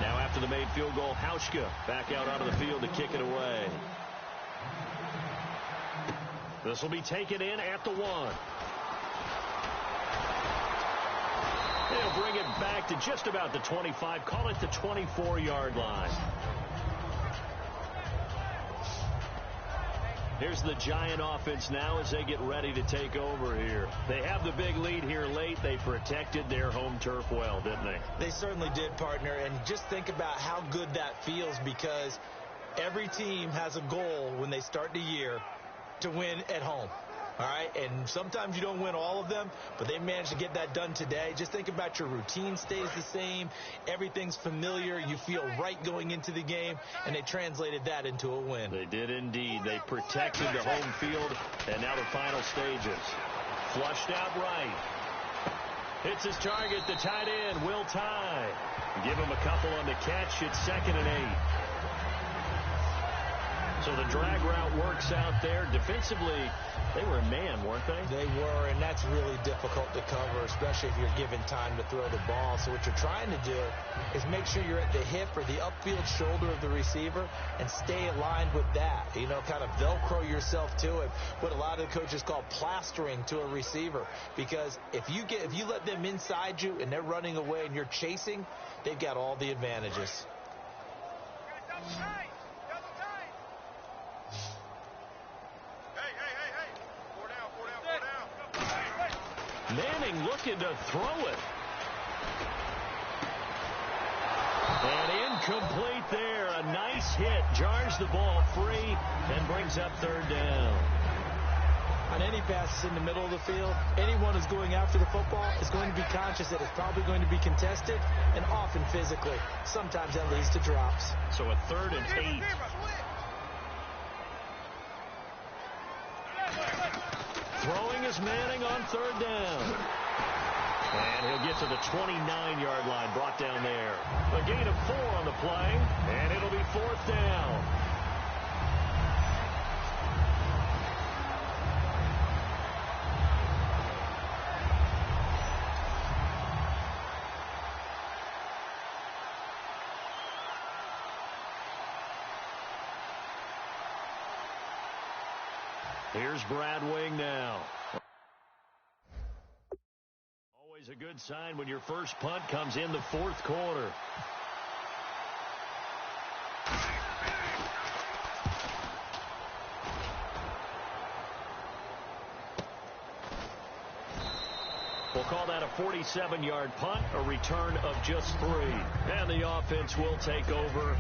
Now after the made field goal, Hauschka back out onto the field to kick it away. This will be taken in at the 1. They'll bring it back to just about the 25. Call it the 24-yard line. Here's the Giant offense now as they get ready to take over here. They have the big lead here late. They protected their home turf well, didn't they? They certainly did, partner. And just think about how good that feels, because every team has a goal when they start the year to win at home. All right, and sometimes you don't win all of them, but they managed to get that done today. Just think about your routine stays the same. Everything's familiar. You feel right going into the game, and they translated that into a win. They did indeed. They protected the home field, and now the final stages. Flushed out right. Hits his target, the tight end, Will Tye. Give him a couple on the catch. It's 2nd and 8. So the drag route works out there. Defensively, they were a man, weren't they? They were, and that's really difficult to cover, especially if you're given time to throw the ball. So what you're trying to do is make sure you're at the hip or the upfield shoulder of the receiver and stay aligned with that. You know, kind of Velcro yourself to it, what a lot of the coaches call plastering to a receiver. Because if you let them inside you and they're running away and you're chasing, they've got all the advantages. Manning looking to throw it. And incomplete there. A nice hit. Jars the ball free and brings up third down. On any passes in the middle of the field, anyone who's going after the football is going to be conscious that it's probably going to be contested and often physically. Sometimes that leads to drops. So a 3rd and 8. Throwing is Manning on 3rd down. And he'll get to the 29-yard line, brought down there. A gain of 4 on the play, and it'll be 4th down. Here's Brad Wing now. Always a good sign when your first punt comes in the 4th quarter. We'll call that a 47-yard punt, a return of just 3. And the offense will take over.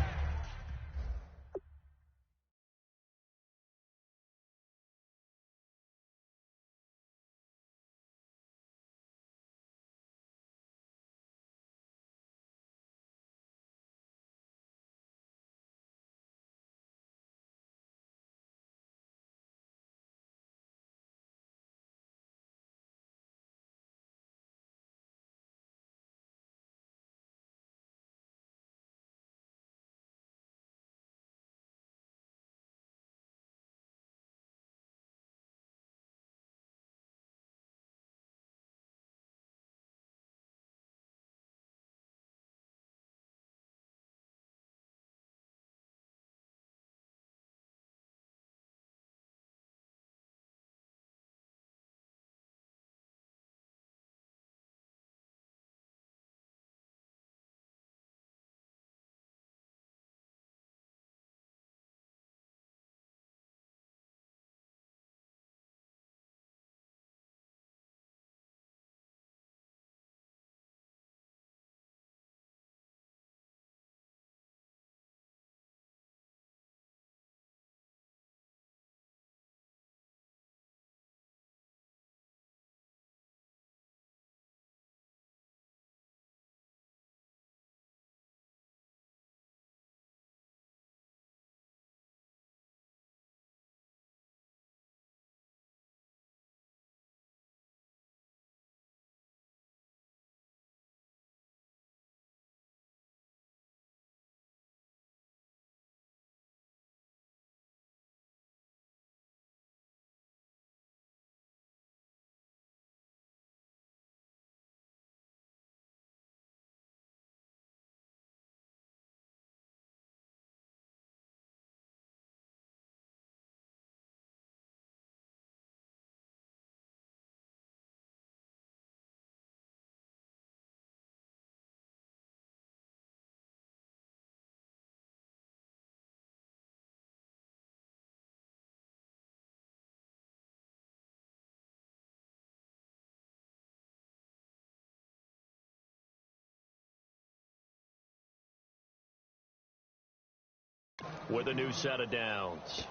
With a new set of downs.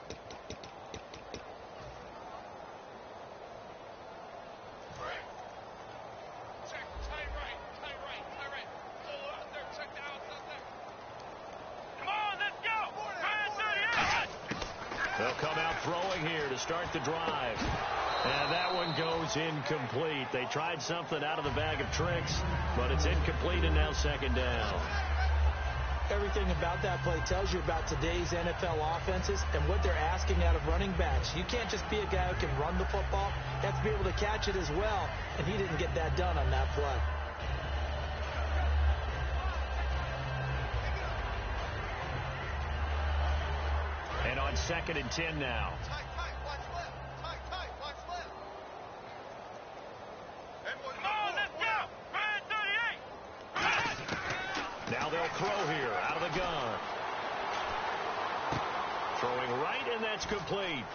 They'll come out throwing here to start the drive. And that one goes incomplete. They tried something out of the bag of tricks, but it's incomplete and now 2nd down. Everything about that play tells you about today's NFL offenses and what they're asking out of running backs. You can't just be a guy who can run the football. You have to be able to catch it as well, and he didn't get that done on that play. And on 2nd and 10 now. Now they'll throw here out of the gun. Throwing right, and that's complete.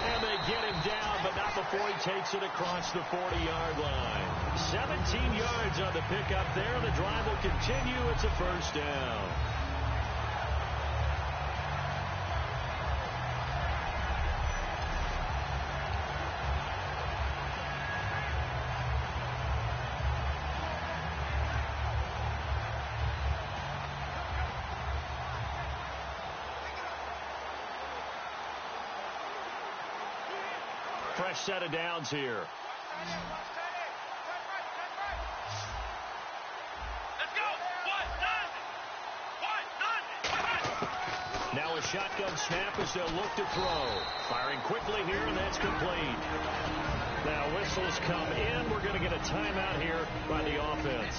And they get him down, but not before he takes it across the 40-yard line. 17 yards on the pickup there. The drive will continue. It's a first down. Fresh set of downs here. Let's go. Now a shotgun snap as they'll look to throw. Firing quickly here, and that's complete. Now whistles come in. We're going to get a timeout here by the offense.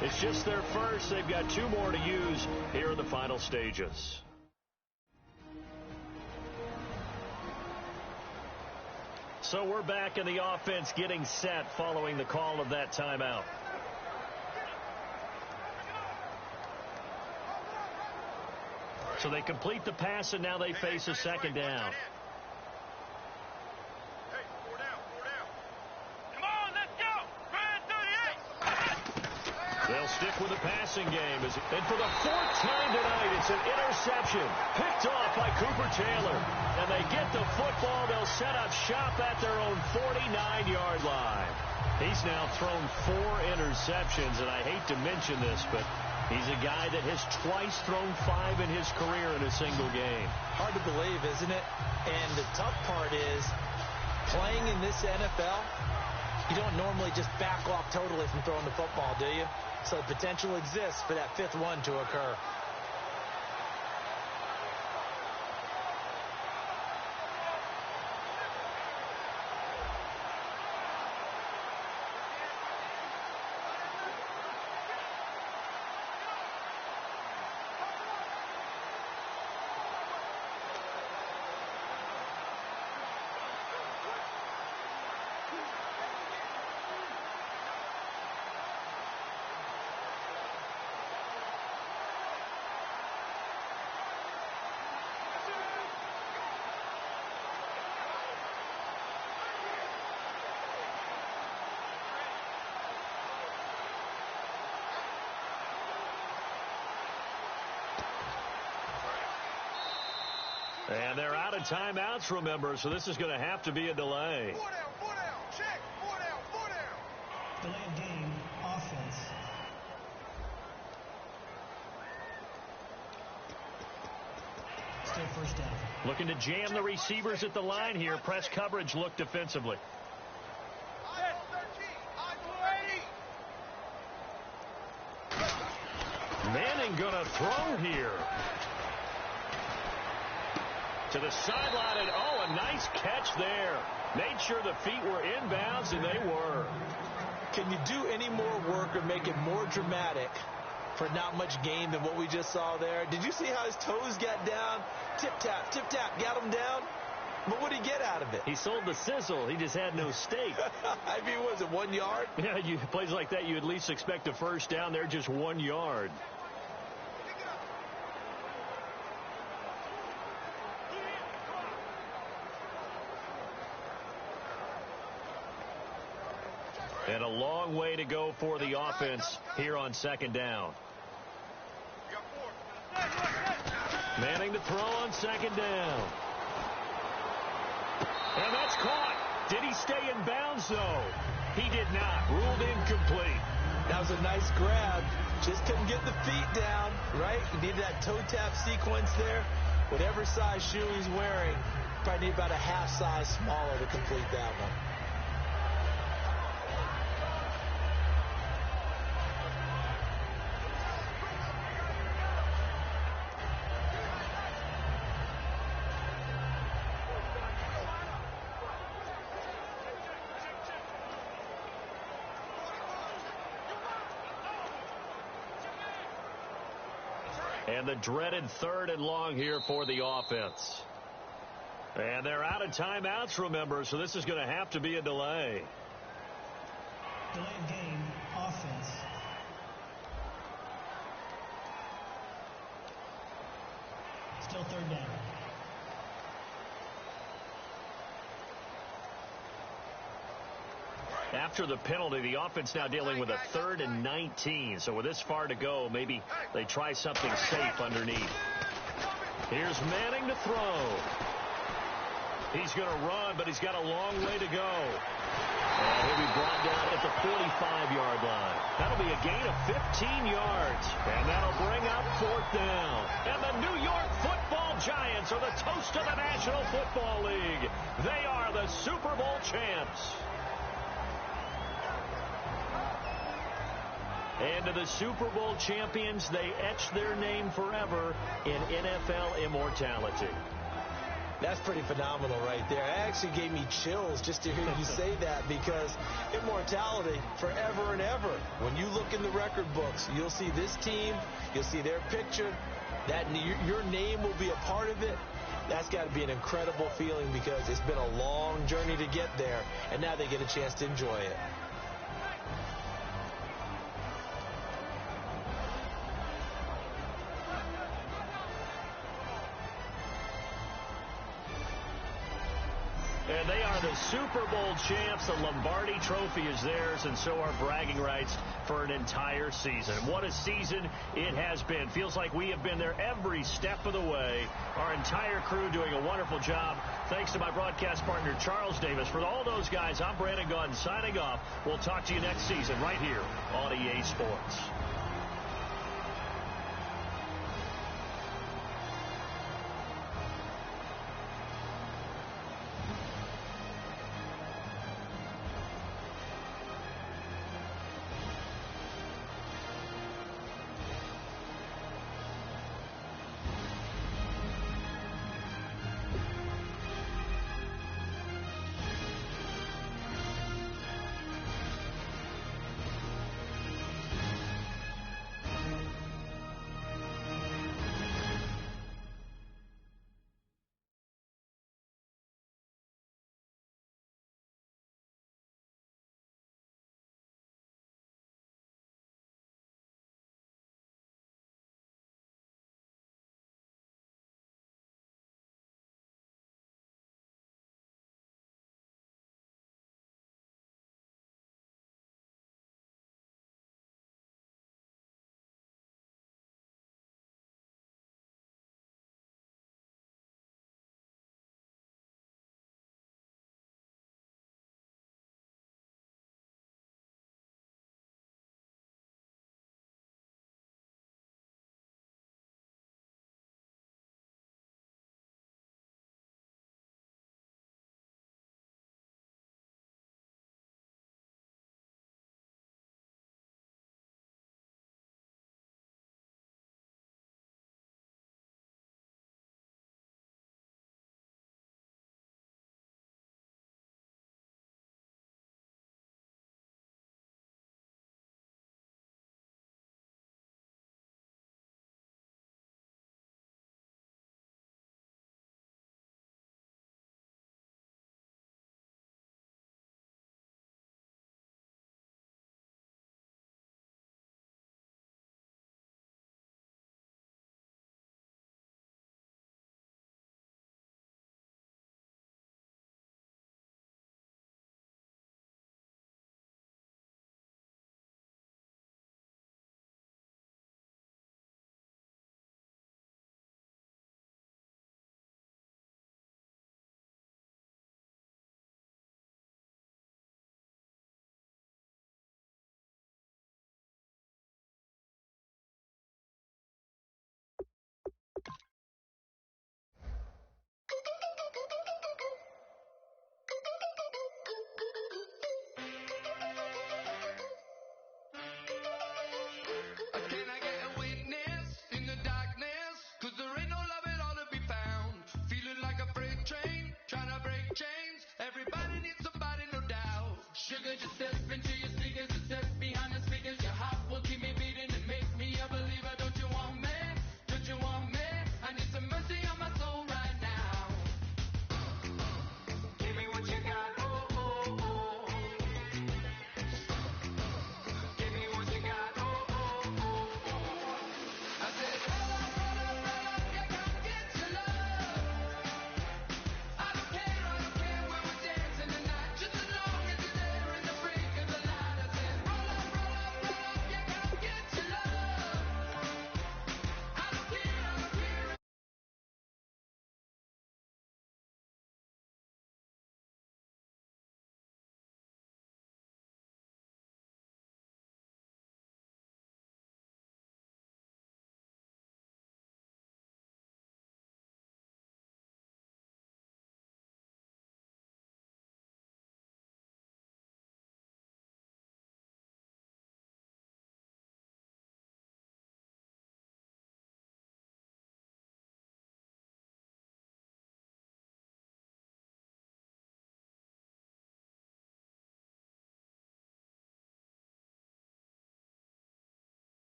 It's just their first. They've got 2 more to use here in the final stages. So we're back in the offense getting set following the call of that timeout. So they complete the pass, and now they face a second down. Come on, let's go. They'll stick with the passing game. And for the 4th time tonight, it's an interception. Picked off by Cooper Taylor. And they get the football. They'll set up shop at their own 49-yard line. He's now thrown 4 interceptions, and I hate to mention this, but he's a guy that has twice thrown 5 in his career in a single game. Hard to believe, isn't it? And the tough part is, playing in this NFL, you don't normally just back off totally from throwing the football, do you? So the potential exists for that 5th one to occur. And they're out of timeouts, remember, so this is going to have to be a delay. 4 down, check, 4 down. Delay of game, offense. Still first down. Looking to jam the receivers at the line here. Press coverage look defensively. Manning going to throw here. To the sideline, and a nice catch there. Made sure the feet were inbounds, and they were. Can you do any more work or make it more dramatic for not much gain than what we just saw there? Did you see how his toes got down? Tip-tap, got him down. But what did he get out of it? He sold the sizzle. He just had no steak. I mean, was it 1 yard? Yeah, plays like that, you at least expect a first down. They're just 1 yard. And a long way to go for the offense here on 2nd down. Manning to throw on 2nd down. And that's caught. Did he stay in bounds, though? He did not. Ruled incomplete. That was a nice grab. Just couldn't get the feet down, right? You need that toe tap sequence there. Whatever size shoe he's wearing, probably need about a half size smaller to complete that one. And the dreaded 3rd and long here for the offense. And they're out of timeouts, remember, so this is going to have to be a delay. Delay of game, offense. Still 3rd down. After the penalty, the offense now dealing with a 3rd and 19. So with this far to go, maybe they try something safe underneath. Here's Manning to throw. He's going to run, but he's got a long way to go. And he'll be brought down at the 45-yard line. That'll be a gain of 15 yards. And that'll bring up 4th down. And the New York Football Giants are the toast of the National Football League. They are the Super Bowl champs. And to the Super Bowl champions, they etch their name forever in NFL immortality. That's pretty phenomenal right there. It actually gave me chills just to hear you say that, because immortality forever and ever. When you look in the record books, you'll see this team, you'll see their picture, that your name will be a part of it. That's got to be an incredible feeling, because it's been a long journey to get there, and now they get a chance to enjoy it. And they are the Super Bowl champs. The Lombardi Trophy is theirs, and so are bragging rights for an entire season. What a season it has been. Feels like we have been there every step of the way. Our entire crew doing a wonderful job. Thanks to my broadcast partner, Charles Davis. For all those guys, I'm Brandon Gaudin signing off. We'll talk to you next season right here on EA Sports.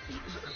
Blue 45.